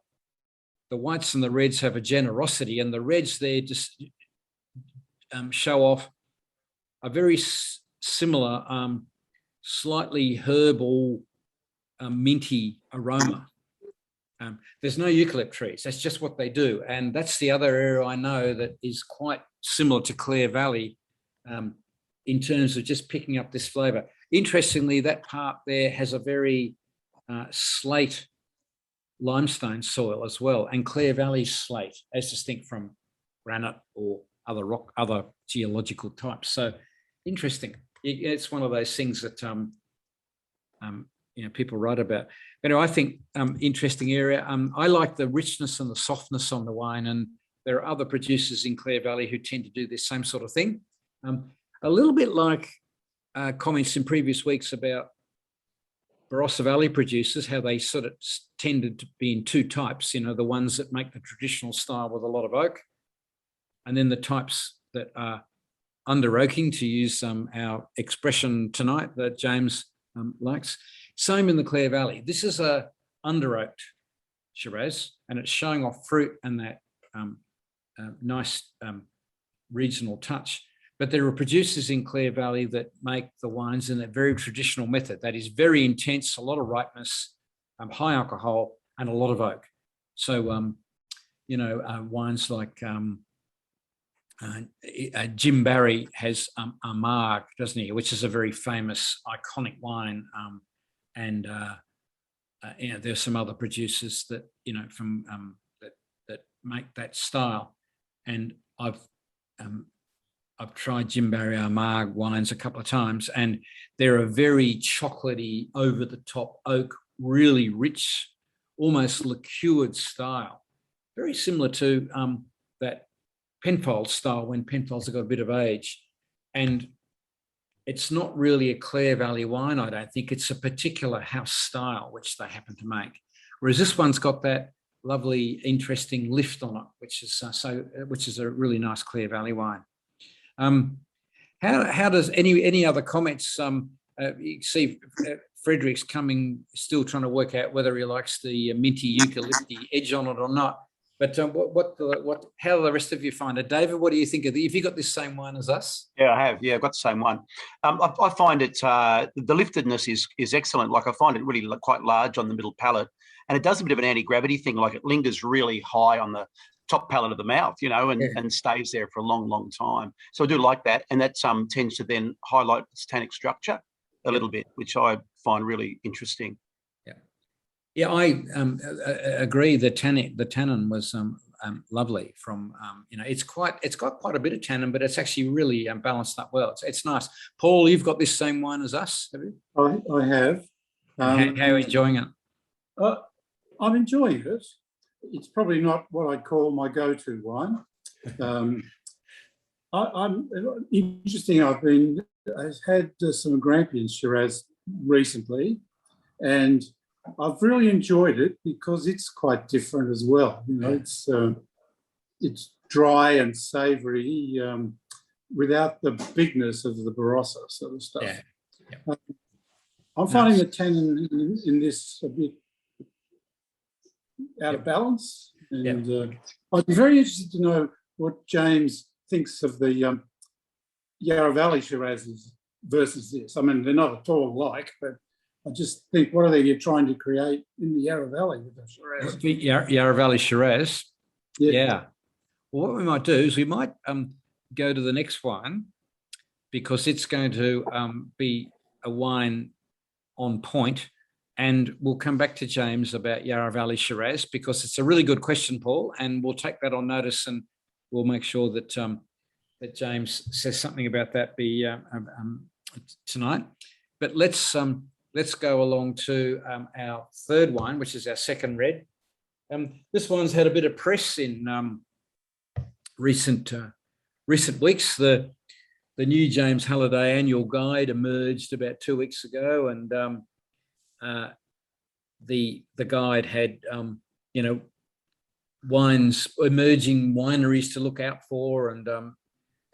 the whites and the reds have a generosity, and the reds there just show off a very similar, slightly herbal, minty aroma. There's no eucalypt trees. That's just what they do. And that's the other area I know that is quite similar to Clare Valley in terms of just picking up this flavour. Interestingly, that part there has a very slate limestone soil as well, and Clare Valley slate, as distinct from granite or other rock, other geological types. So interesting. It's one of those things that people write about. But I think interesting area. I like the richness and the softness on the wine, and there are other producers in Clare Valley who tend to do this same sort of thing. A little bit like comments in previous weeks about Barossa Valley producers, how they sort of tended to be in two types, the ones that make the traditional style with a lot of oak, and then the types that are under oaking, to use our expression tonight that James likes. Same in the Clare Valley. This is a under oaked Shiraz, and it's showing off fruit and that nice regional touch. But there are producers in Clare Valley that make the wines in a very traditional method that is very intense, a lot of ripeness, high alcohol, and a lot of oak. So, wines like Jim Barry has Armagh, doesn't he? Which is a very famous, iconic wine. There's some other producers that from that make that style, and I've tried Jim Barry Armagh wines a couple of times, and they're a very chocolatey, over-the-top oak, really rich, almost liqueured style, very similar to that Penfold style when Penfolds have got a bit of age. And it's not really a Clare Valley wine, I don't think. It's a particular house style which they happen to make. Whereas this one's got that lovely, interesting lift on it, which is a really nice Clare Valley wine. How does any other comments? You see Frederick's still trying to work out whether he likes the minty eucalypty edge on it or not. But how do the rest of you find it? David, what do you think of have you got this same wine as us? Yeah, I have. Yeah, I've got the same one. I find it, the liftedness is excellent. Like, I find it really quite large on the middle palate, and it does a bit of an anti-gravity thing. Like, it lingers really high on the top palate of the mouth, and stays there for a long, long time. So I do like that. And that tends to then highlight its tannic structure a little bit, which I find really interesting. Yeah, I agree. The tannin was lovely. From it's got quite a bit of tannin, but it's actually really balanced up well. It's nice. Paul, you've got this same wine as us, have you? I have. How are you enjoying it? I'm enjoying it. It's probably not what I'd call my go-to wine. I'm interesting. I've had some Grampian Shiraz recently, and I've really enjoyed it because it's quite different as well. It's dry and savoury without the bigness of the Barossa sort of stuff. Yeah. I'm finding the tannin in this a bit out of balance, and I'd be very interested to know what James thinks of the Yarra Valley Shirazes versus this. I mean, they're not at all alike, but I just think, what are they trying to create in the Yarra Valley with the Shiraz? The Yarra Valley Shiraz. Yeah. Well, what we might do is we might go to the next one, because it's going to be a wine on point. And we'll come back to James about Yarra Valley Shiraz, because it's a really good question, Paul, and we'll take that on notice, and we'll make sure that that James says something about that tonight. But let's go along to our third wine, which is our second red. This one's had a bit of press in recent weeks. The new James Halliday annual guide emerged about 2 weeks ago, and the guide had wines, emerging wineries to look out for, and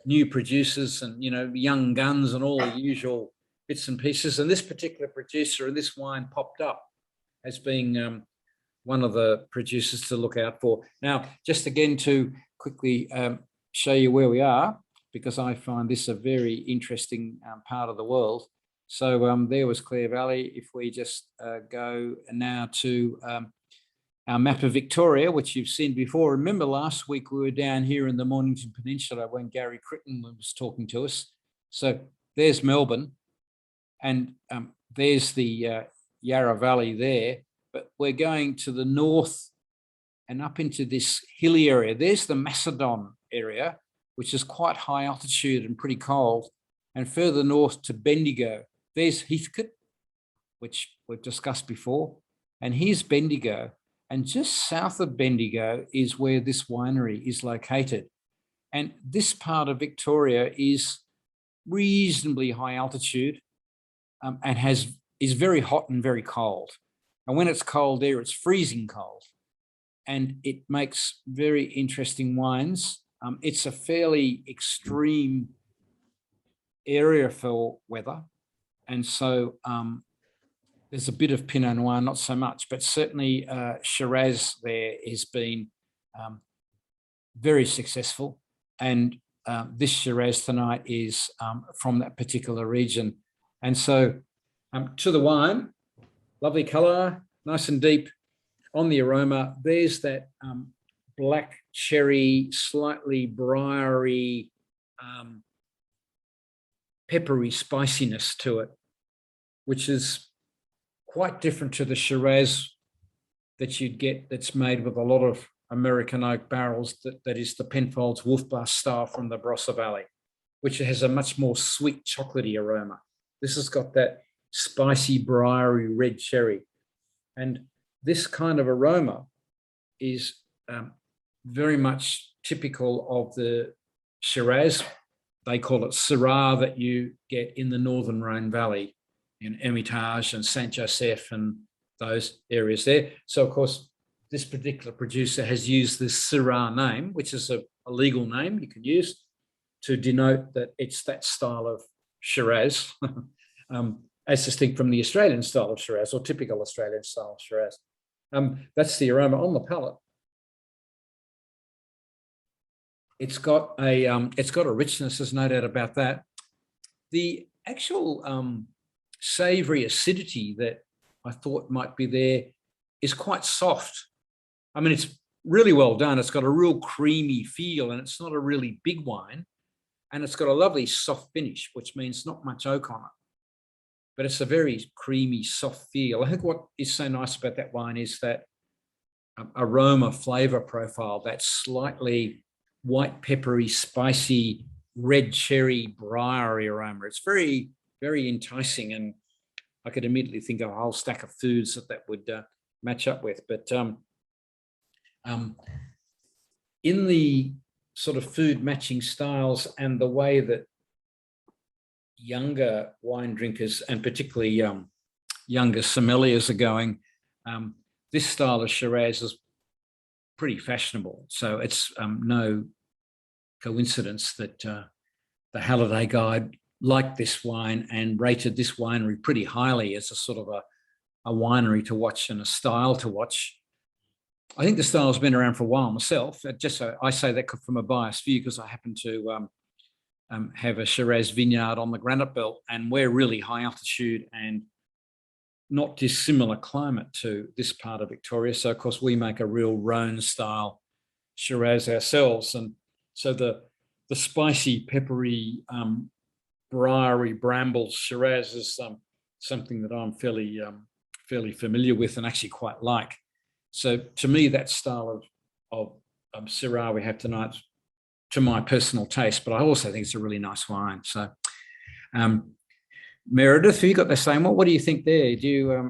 new producers, and young guns, and all the usual bits and pieces. And this particular producer and this wine popped up as being one of the producers to look out for. Now, just again to quickly show you where we are, because I find this a very interesting part of the world. So there was Clare Valley. If we just go now to our map of Victoria, which you've seen before. Remember last week we were down here in the Mornington Peninsula when Gary Crichton was talking to us. So there's Melbourne, and there's the Yarra Valley there. But we're going to the north and up into this hilly area. There's the Macedon area, which is quite high altitude and pretty cold. And further north to Bendigo, there's Heathcote, which we've discussed before. And here's Bendigo. And just south of Bendigo is where this winery is located. And this part of Victoria is reasonably high altitude and is very hot and very cold. And when it's cold there, it's freezing cold. And it makes very interesting wines. It's a fairly extreme area for weather. And so there's a bit of Pinot Noir, not so much, but certainly Shiraz there has been very successful. And this Shiraz tonight is from that particular region. And so to the wine, lovely colour, nice and deep. On the aroma, there's that black cherry, slightly briary, peppery spiciness to it, which is quite different to the Shiraz that you'd get that's made with a lot of American oak barrels, that is the Penfolds Wolf Blass style from the Barossa Valley, which has a much more sweet chocolatey aroma. This has got that spicy, briary red cherry. And this kind of aroma is very much typical of the Shiraz. They call it Syrah, that you get in the Northern Rhone Valley, in Hermitage and Saint Joseph and those areas there. So, of course, this particular producer has used this Syrah name, which is a legal name you can use to denote that it's that style of Shiraz, as distinct from the Australian style of Shiraz, or typical Australian style of Shiraz. That's the aroma on the palate. It's got a richness, there's no doubt about that. The actual savoury acidity that I thought might be there is quite soft. I mean, it's really well done. It's got a real creamy feel, and it's not a really big wine. And it's got a lovely soft finish, which means not much oak on it. But it's a very creamy, soft feel. I think what is so nice about that wine is that aroma flavour profile, that slightly white peppery, spicy, red cherry, briary aroma. It's very, very enticing, and I could immediately think of a whole stack of foods that would match up with. But in the sort of food matching styles and the way that younger wine drinkers, and particularly younger sommeliers, are going, this style of Shiraz is pretty fashionable. So it's no coincidence that the Halliday Guide liked this wine and rated this winery pretty highly as a sort of a winery to watch and a style to watch. I think the style's been around for a while myself. Just so I say that from a biased view, because I happen to have a Shiraz vineyard on the Granite Belt, and we're really high altitude and not dissimilar climate to this part of Victoria. So, of course, we make a real Rhone-style Shiraz ourselves. And so the spicy, peppery, briary brambles Shiraz is something that I'm fairly familiar with and actually quite like. So to me, that style of Syrah we have tonight, to my personal taste, but I also think it's a really nice wine. So, Meredith, have you got the same one? What do you think there?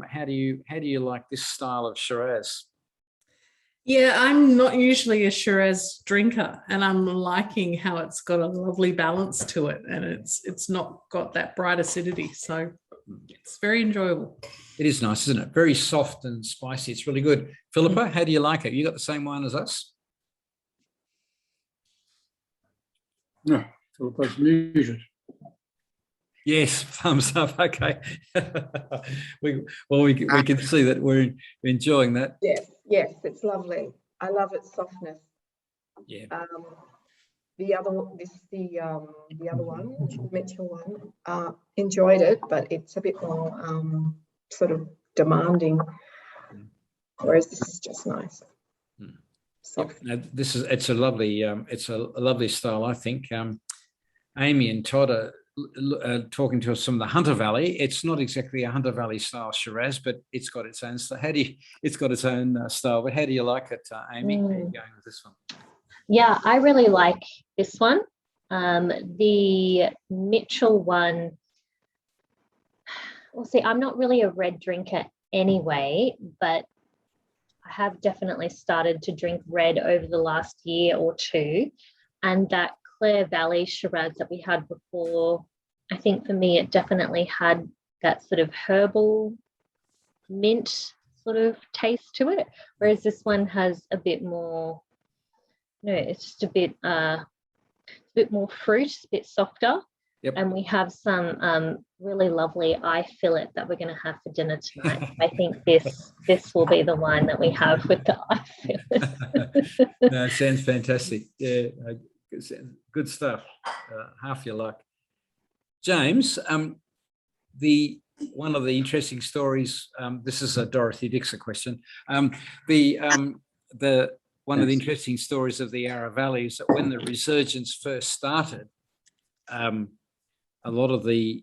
How do you like this style of Shiraz? Yeah, I'm not usually a Shiraz drinker, and I'm liking how it's got a lovely balance to it, and it's not got that bright acidity, so it's very enjoyable. It is nice, isn't it? Very soft and spicy. It's really good. Philippa, how do you like it? You got the same wine as us? No, Philippa's muted. Yes, thumbs up. Okay. we can see that we're enjoying that. Yes, it's lovely. I love its softness. Yeah. The other one, the Mitchell one, enjoyed it, but it's a bit more sort of demanding, whereas this is just nice. Soft. Now, it's a lovely style, I think. Amy and Todd are talking to us from the Hunter Valley. It's not exactly a Hunter Valley style Shiraz, but it's got its own style. It's got its own style. But how do you like it, Amy? How are you going with this one? Yeah, I really like this one. The Mitchell one. Well, see, I'm not really a red drinker anyway, but I have definitely started to drink red over the last year or two. And that Clare Valley Shiraz that we had before, I think for me it definitely had that sort of herbal mint sort of taste to it, whereas this one has a bit more, it's just a bit more fruit, a bit softer. Yep. And we have some really lovely eye fillet that we're going to have for dinner tonight. I think this will be the wine that we have with the eye fillet. No, it sounds fantastic. Yeah, good stuff. Half your luck. James, one of the interesting stories. This is a Dorothy Dixer question. One of the interesting stories of the Yarra Valley is that when the resurgence first started, a lot of the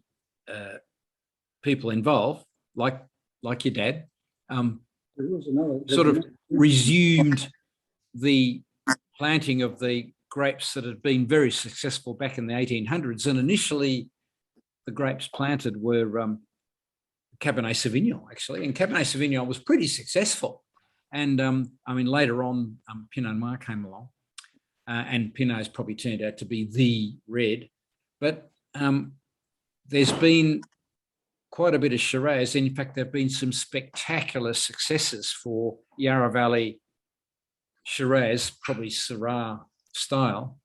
people involved, like your dad, sort of resumed the planting of the grapes that had been very successful back in the 1800s. And initially, the grapes planted were Cabernet Sauvignon, actually. And Cabernet Sauvignon was pretty successful. And later on, Pinot Noir came along. And Pinot's probably turned out to be the red. But there's been quite a bit of Shiraz. In fact, there have been some spectacular successes for Yarra Valley Shiraz, probably Syrah style,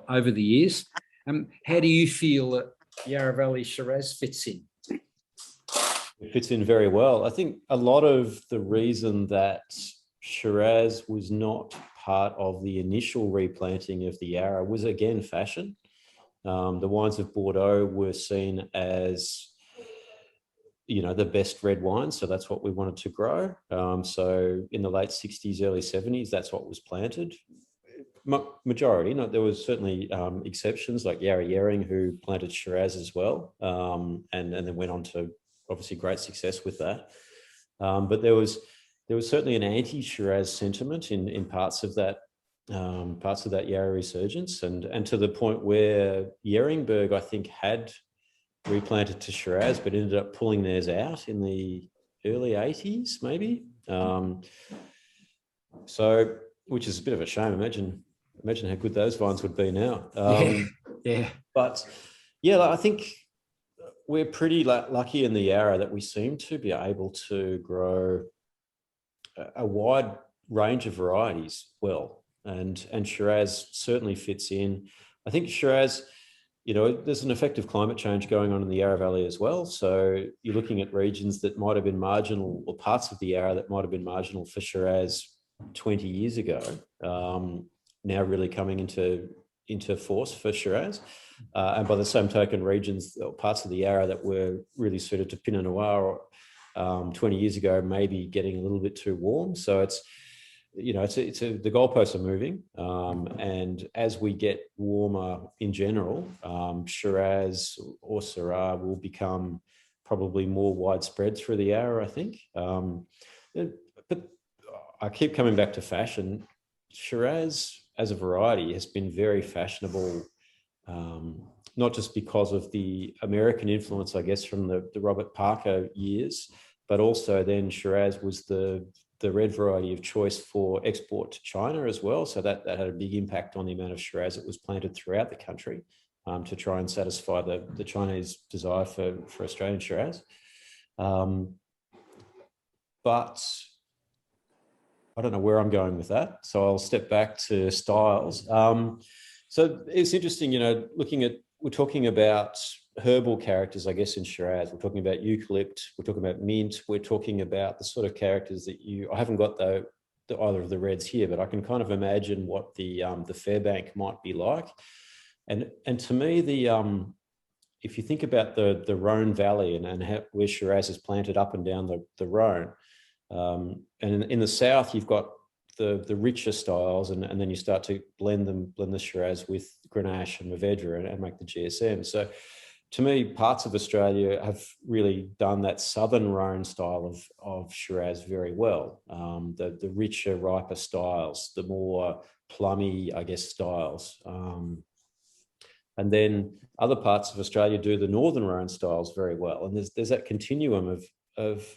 over the years. How do you feel that Yarra Valley Shiraz fits in? It fits in very well. I think a lot of the reason that Shiraz was not part of the initial replanting of the Yarra was, again, fashion. The wines of Bordeaux were seen as, the best red wines. So that's what we wanted to grow. So in the late 60s, early 70s, that's what was planted. Majority, there was certainly exceptions like Yarra Yering who planted Shiraz as well, and then went on to obviously great success with that. But there was certainly an anti-Shiraz sentiment in parts of that Yarra resurgence, and to the point where Yeringberg, I think, had replanted to Shiraz, but ended up pulling theirs out in the early 80s, maybe. So, which is a bit of a shame. Imagine how good those vines would be now. Yeah. But yeah, I think we're pretty lucky in the Yarra that we seem to be able to grow a wide range of varieties well, and Shiraz certainly fits in. I think Shiraz, there's an effective climate change going on in the Yarra Valley as well. So you're looking at regions that might have been marginal, or parts of the Yarra that might have been marginal for Shiraz 20 years ago, now really coming into force for Shiraz. And by the same token, regions or parts of the Yarra that were really suited to Pinot Noir 20 years ago, maybe getting a little bit too warm. So it's, you know, the goalposts are moving. And as we get warmer in general, Shiraz or Syrah will become probably more widespread through the Yarra, I think. But I keep coming back to fashion. Shiraz as a variety has been very fashionable, not just because of the American influence, I guess, from the Robert Parker years, but also then Shiraz was the red variety of choice for export to China as well. So that had a big impact on the amount of Shiraz that was planted throughout the country to try and satisfy the Chinese desire for Australian Shiraz. But I don't know where I'm going with that. So I'll step back to styles. So it's interesting, you know, we're talking about herbal characters, I guess, in Shiraz. We're talking about eucalypt, we're talking about mint, we're talking about the sort of characters that I haven't got either of the reds here, but I can kind of imagine what the Fairbank might be like. And to me, if you think about the Rhone Valley and where Shiraz is planted up and down the Rhone, and in the south, you've got the richer styles, and then you start to blend the Shiraz with Grenache and Mourvedre and make the GSM. So to me, parts of Australia have really done that southern Rhone style of Shiraz very well. The richer, riper styles, the more plummy, I guess, styles. And then other parts of Australia do the northern Rhone styles very well. And there's that continuum of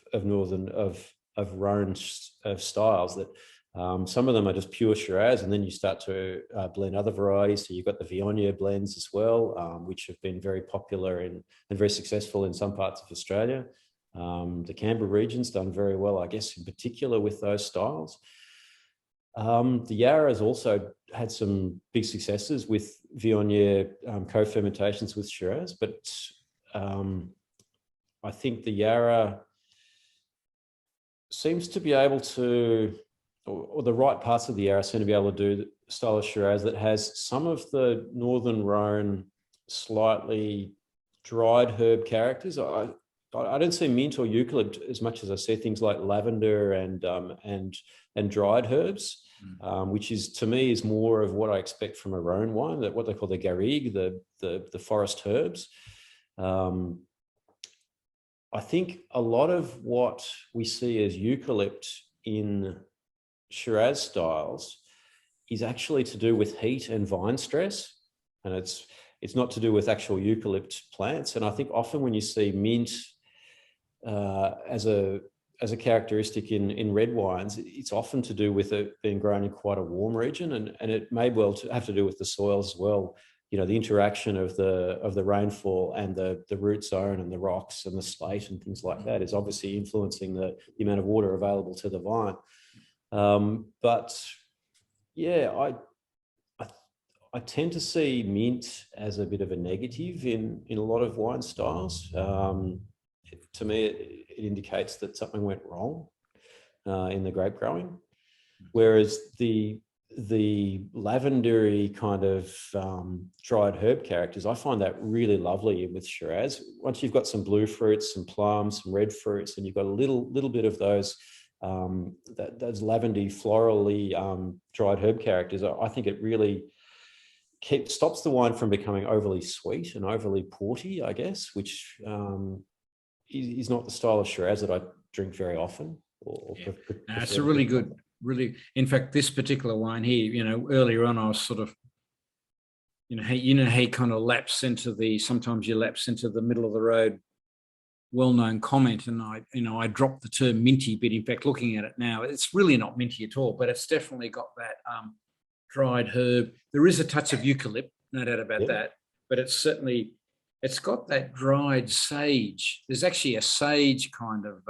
Rhone styles that some of them are just pure Shiraz, and then you start to blend other varieties. So you've got the Viognier blends as well, which have been very popular and very successful in some parts of Australia. The Canberra region's done very well, I guess, in particular with those styles. The Yarra has also had some big successes with Viognier co-fermentations with Shiraz, but I think the Yarra seems to be able to, or the right parts of the Yarra seem to be able to do the style of Shiraz that has some of the Northern Rhone slightly dried herb characters. I don't see mint or eucalypt as much as I see things like lavender and dried herbs, which is, to me, is more of what I expect from a Rhone wine, that what they call the garrigue, the forest herbs. I think a lot of what we see as eucalypt in Shiraz styles is actually to do with heat and vine stress, and it's not to do with actual eucalypt plants. And I think often when you see mint as a characteristic in red wines, it's often to do with it being grown in quite a warm region, and it may well have to do with the soils as well. You know, the interaction of the rainfall and the root zone and the rocks and the slate and things like that is obviously influencing the amount of water available to the vine. But yeah, I tend to see mint as a bit of a negative in a lot of wine styles. To me, it indicates that something went wrong in the grape growing, whereas the lavendery kind of dried herb characters, I find that really lovely with Shiraz. Once you've got some blue fruits, some plums, some red fruits, and you've got a little bit of those those lavendy, florally dried herb characters, I think it really stops the wine from becoming overly sweet and overly porty, I guess, which is not the style of Shiraz that I drink very often. It's a really good. Really, in fact, this particular wine here, you know, earlier on I was sort of, how you kind of sometimes you lapse into the middle of the road, well-known comment, and I dropped the term minty, but in fact, looking at it now, it's really not minty at all, but it's definitely got that dried herb. There is a touch of eucalypt, no doubt about that, but it's got that dried sage. There's actually a sage kind of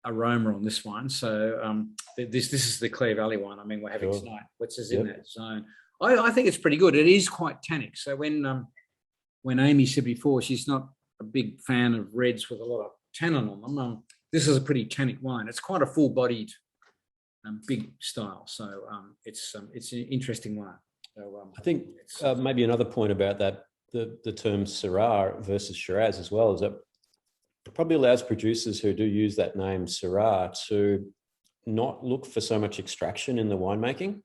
aroma on this one. So this is the Clare Valley one. I mean, we're having tonight, which is in that zone. I think it's pretty good. It is quite tannic. So when Amy said before she's not a big fan of reds with a lot of tannin on them, this is a pretty tannic wine. It's quite a full-bodied, big style. So it's an interesting wine. So, I think maybe another point about that, the term Syrah versus Shiraz as well, is that probably allows producers who do use that name Syrah to not look for so much extraction in the winemaking,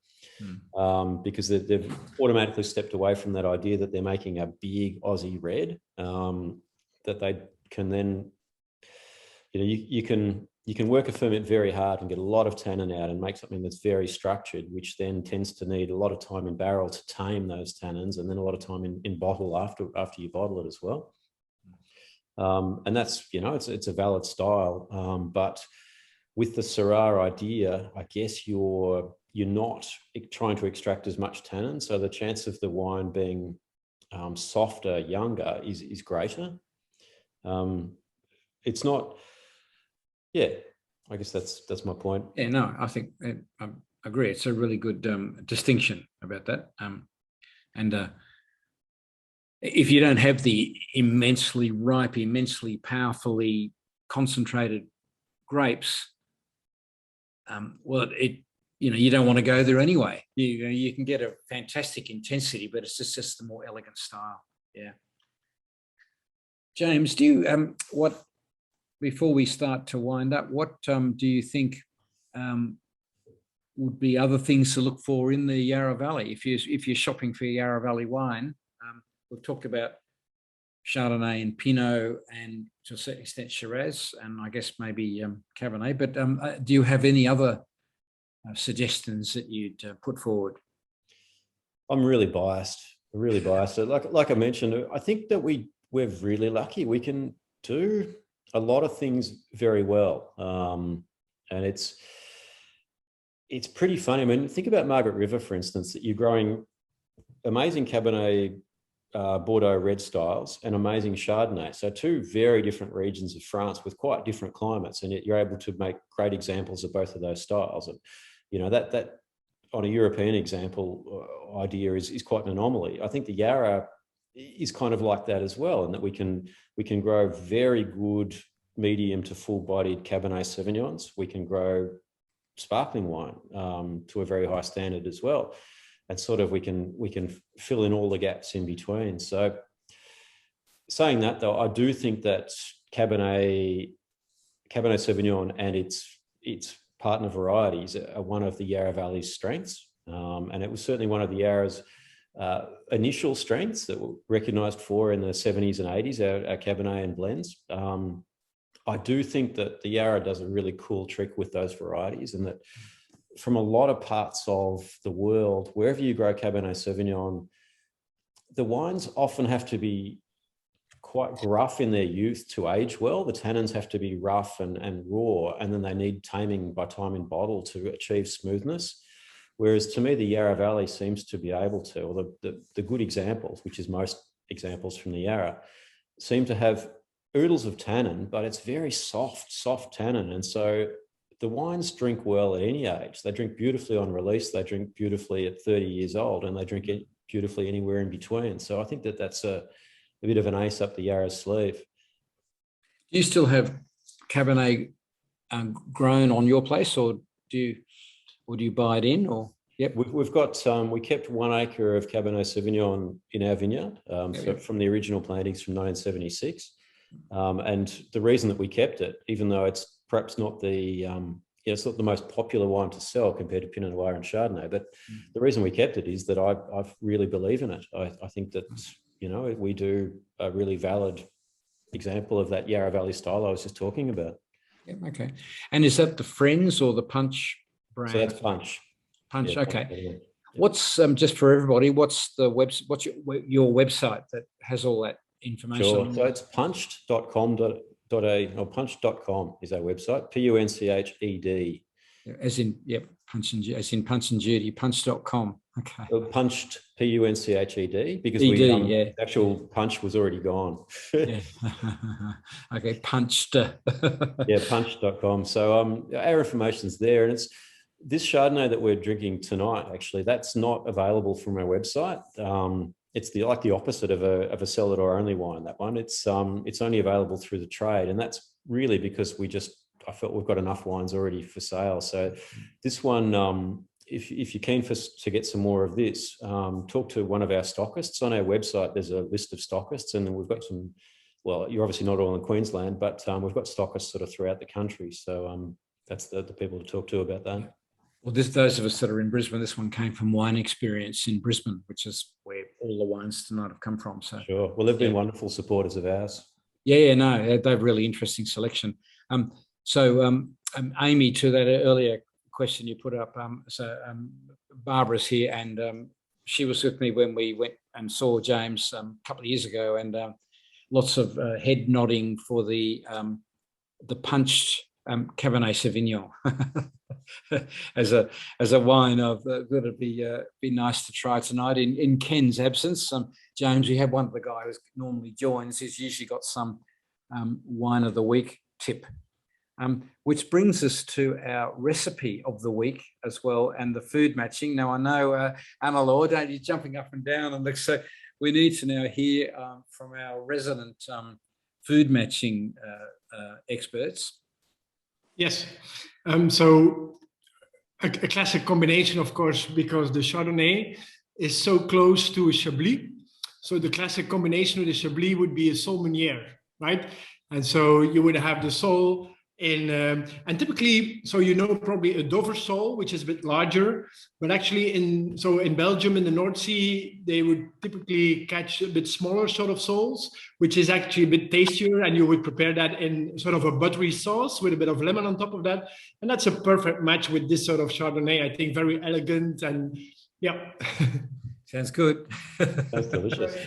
because they've automatically stepped away from that idea that they're making a big Aussie red, that they can then, you can work a ferment very hard and get a lot of tannin out and make something that's very structured, which then tends to need a lot of time in barrel to tame those tannins, and then a lot of time in bottle after you bottle it as well. And that's, it's a valid style, but with the Syrah idea, I guess you're not trying to extract as much tannin, so the chance of the wine being softer, younger is greater. It's not, I guess that's my point. Yeah, no, I think I agree. It's a really good distinction about that. And if you don't have the immensely ripe, immensely powerfully concentrated grapes, well, you don't want to go there anyway. You can get a fantastic intensity, but it's just a more elegant style. Yeah. James, do you before we start to wind up, what do you think would be other things to look for in the Yarra Valley if you're shopping for Yarra Valley wine? We've talked about Chardonnay and Pinot, and to a certain extent Shiraz, and I guess maybe Cabernet. But do you have any other suggestions that you'd put forward? I'm really biased. So like I mentioned, I think that we're really lucky. We can do a lot of things very well, and it's pretty funny. I mean, think about Margaret River, for instance, that you're growing amazing Cabernet Bordeaux red styles and amazing Chardonnay. So two very different regions of France with quite different climates, and yet you're able to make great examples of both of those styles. And that on a European example idea is quite an anomaly. I think the Yarra is kind of like that as well, and that we can grow very good medium to full-bodied Cabernet Sauvignons. We can grow sparkling wine to a very high standard as well. And sort of we can fill in all the gaps in between. So saying that, though, I do think that Cabernet Sauvignon and its partner varieties are one of the Yarra Valley's strengths. And it was certainly one of the Yarra's initial strengths that were recognised for in the 70s and 80s, our Cabernet and blends. I do think that the Yarra does a really cool trick with those varieties, and that from a lot of parts of the world, wherever you grow Cabernet Sauvignon, the wines often have to be quite gruff in their youth to age well. The tannins have to be rough and raw, and then they need taming by time in bottle to achieve smoothness. Whereas to me, the Yarra Valley seems to be able to, or the good examples, which is most examples from the Yarra, seem to have oodles of tannin, but it's very soft tannin. And so the wines drink well at any age. They drink beautifully on release. They drink beautifully at 30 years old, and they drink it beautifully anywhere in between. So I think that that's a bit of an ace up the Yarra's sleeve. Do you still have Cabernet grown on your place, or do you buy it in? Or yep, we've got we kept 1 acre of Cabernet Sauvignon in our vineyard from the original plantings from 1976, and the reason that we kept it, even though it's perhaps not it's not the most popular wine to sell compared to Pinot Noir and Chardonnay, but the reason we kept it is that I really believe in it. I think that we do a really valid example of that Yarra Valley style I was just talking about. Yeah, okay. And is that the Friends or the Punch brand? So that's Punch. Punch, yeah, okay. Yeah. What's just for everybody? What's the what's your website that has all that information? Sure. So it's punched.com.au or punch.com is our website. PUNCHED. As in, yep, Punch and as in Punch and Judy, punch.com. Okay. Well, punched, PUNCHED, because the actual punch was already gone. Yeah. Okay, punched. Yeah, punch.com. So our information's there, and it's this Chardonnay that we're drinking tonight, actually, that's not available from our website. It's like the opposite of a cellar door only wine, that one. It's only available through the trade, and that's really because I felt we've got enough wines already for sale. So this one, if you're keen to get some more of this, talk to one of our stockists. On our website, there's a list of stockists, and then we've got some well, you're obviously not all in Queensland, but we've got stockists sort of throughout the country. So that's the people to talk to about that. Well, those of us that are in Brisbane, this one came from Wine Experience in Brisbane, which is where all the wines tonight have come from. So sure. Well, they've been wonderful supporters of ours. Yeah, no, they're really interesting selection. Amy, to that earlier question you put up, Barbara's here, and she was with me when we went and saw James a couple of years ago, and lots of head nodding for the punched Cabernet Sauvignon as a wine of that'd be nice to try tonight in Ken's absence. James, we have one of the guys who normally joins. He's usually got some wine of the week tip, which brings us to our recipe of the week as well, and the food matching. Now I know Anna Law, don't you jumping up and down and look, so we need to now hear from our resident food matching experts. Yes. So a classic combination, of course, because the Chardonnay is so close to a Chablis. So the classic combination with the Chablis would be a Sol Meunier, right? And so you would have the Sol in, and typically, so you know probably a Dover Sol, which is a bit larger, but actually in Belgium, in the North Sea, they would typically catch a bit smaller sort of sols, which is actually a bit tastier, and you would prepare that in sort of a buttery sauce with a bit of lemon on top of that. And that's a perfect match with this sort of Chardonnay. I think very elegant, and yeah. Sounds good. That's delicious.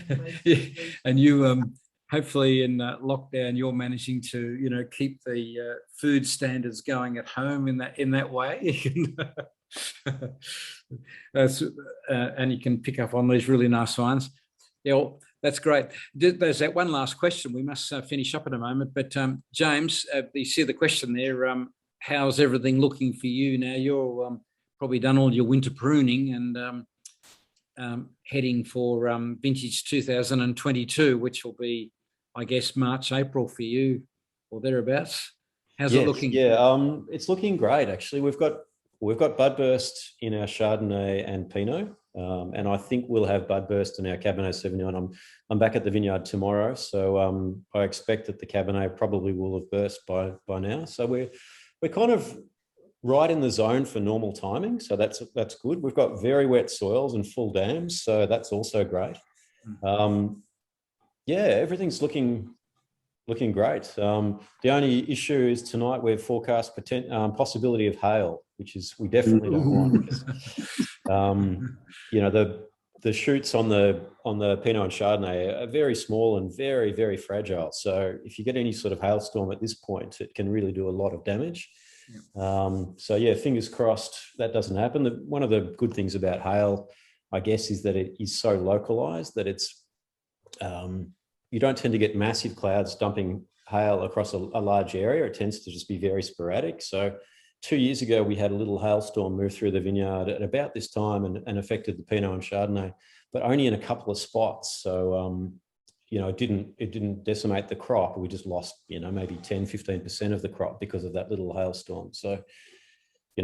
Yeah. And you, hopefully in lockdown, you're managing to, keep the food standards going at home in that way. And you can pick up on these really nice wines. Yeah, well, that's great. There's that one last question. We must finish up in a moment. But James, you see the question there. How's everything looking for you now? You're probably done all your winter pruning and heading for vintage 2022, which will be, I guess, March, April for you or thereabouts. How's it looking? Yeah, it's looking great actually. We've got budburst in our Chardonnay and Pinot, and I think we'll have budburst in our Cabernet Sauvignon. I'm back at the vineyard tomorrow, so I expect that the Cabernet probably will have burst by now. So we're kind of right in the zone for normal timing, so that's good. We've got very wet soils and full dams, so that's also great. Yeah, everything's looking great. The only issue is tonight we've forecast possibility of hail, which is we definitely don't want. Because, the shoots on the Pinot and Chardonnay are very small and very, very fragile. So if you get any sort of hailstorm at this point, it can really do a lot of damage. So yeah, fingers crossed that doesn't happen. One of the good things about hail, I guess, is that it is so localized that it's you don't tend to get massive clouds dumping hail across a large area. It tends to just be very sporadic. So 2 years ago, we had a little hailstorm move through the vineyard at about this time and affected the Pinot and Chardonnay, but only in a couple of spots. So it didn't decimate the crop. We just lost, maybe 10-15% of the crop because of that little hailstorm. So,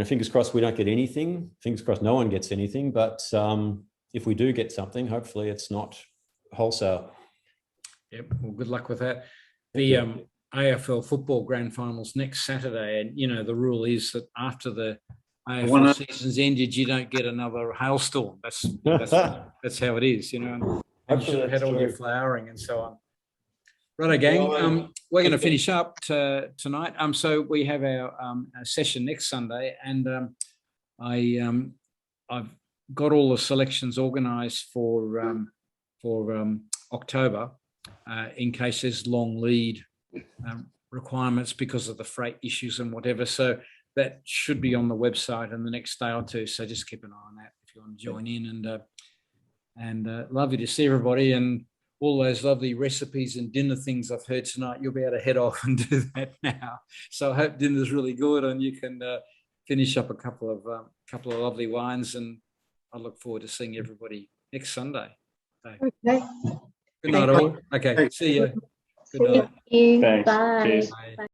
fingers crossed we don't get anything. Fingers crossed no one gets anything. But if we do get something, hopefully it's not wholesale. Yep. Well, good luck with that. The AFL football grand finals next Saturday, and the rule is that after the AFL season's ended, you don't get another hailstorm. That's how it is, And you should have had all your flowering and so on. Righto, gang. We're going to finish up tonight. So we have our session next Sunday, and I've got all the selections organised for October in case there's long lead requirements because of the freight issues and whatever. So that should be on the website in the next day or two. So just keep an eye on that if you want to join in. And lovely to see everybody, and all those lovely recipes and dinner things I've heard tonight. You'll be able to head off and do that now. So I hope dinner's really good and you can finish up a couple of lovely wines. And I look forward to seeing everybody next Sunday. Okay. Good night, all. Okay, see you. Good night. Thank you. Thanks. Bye. Cheers. Bye.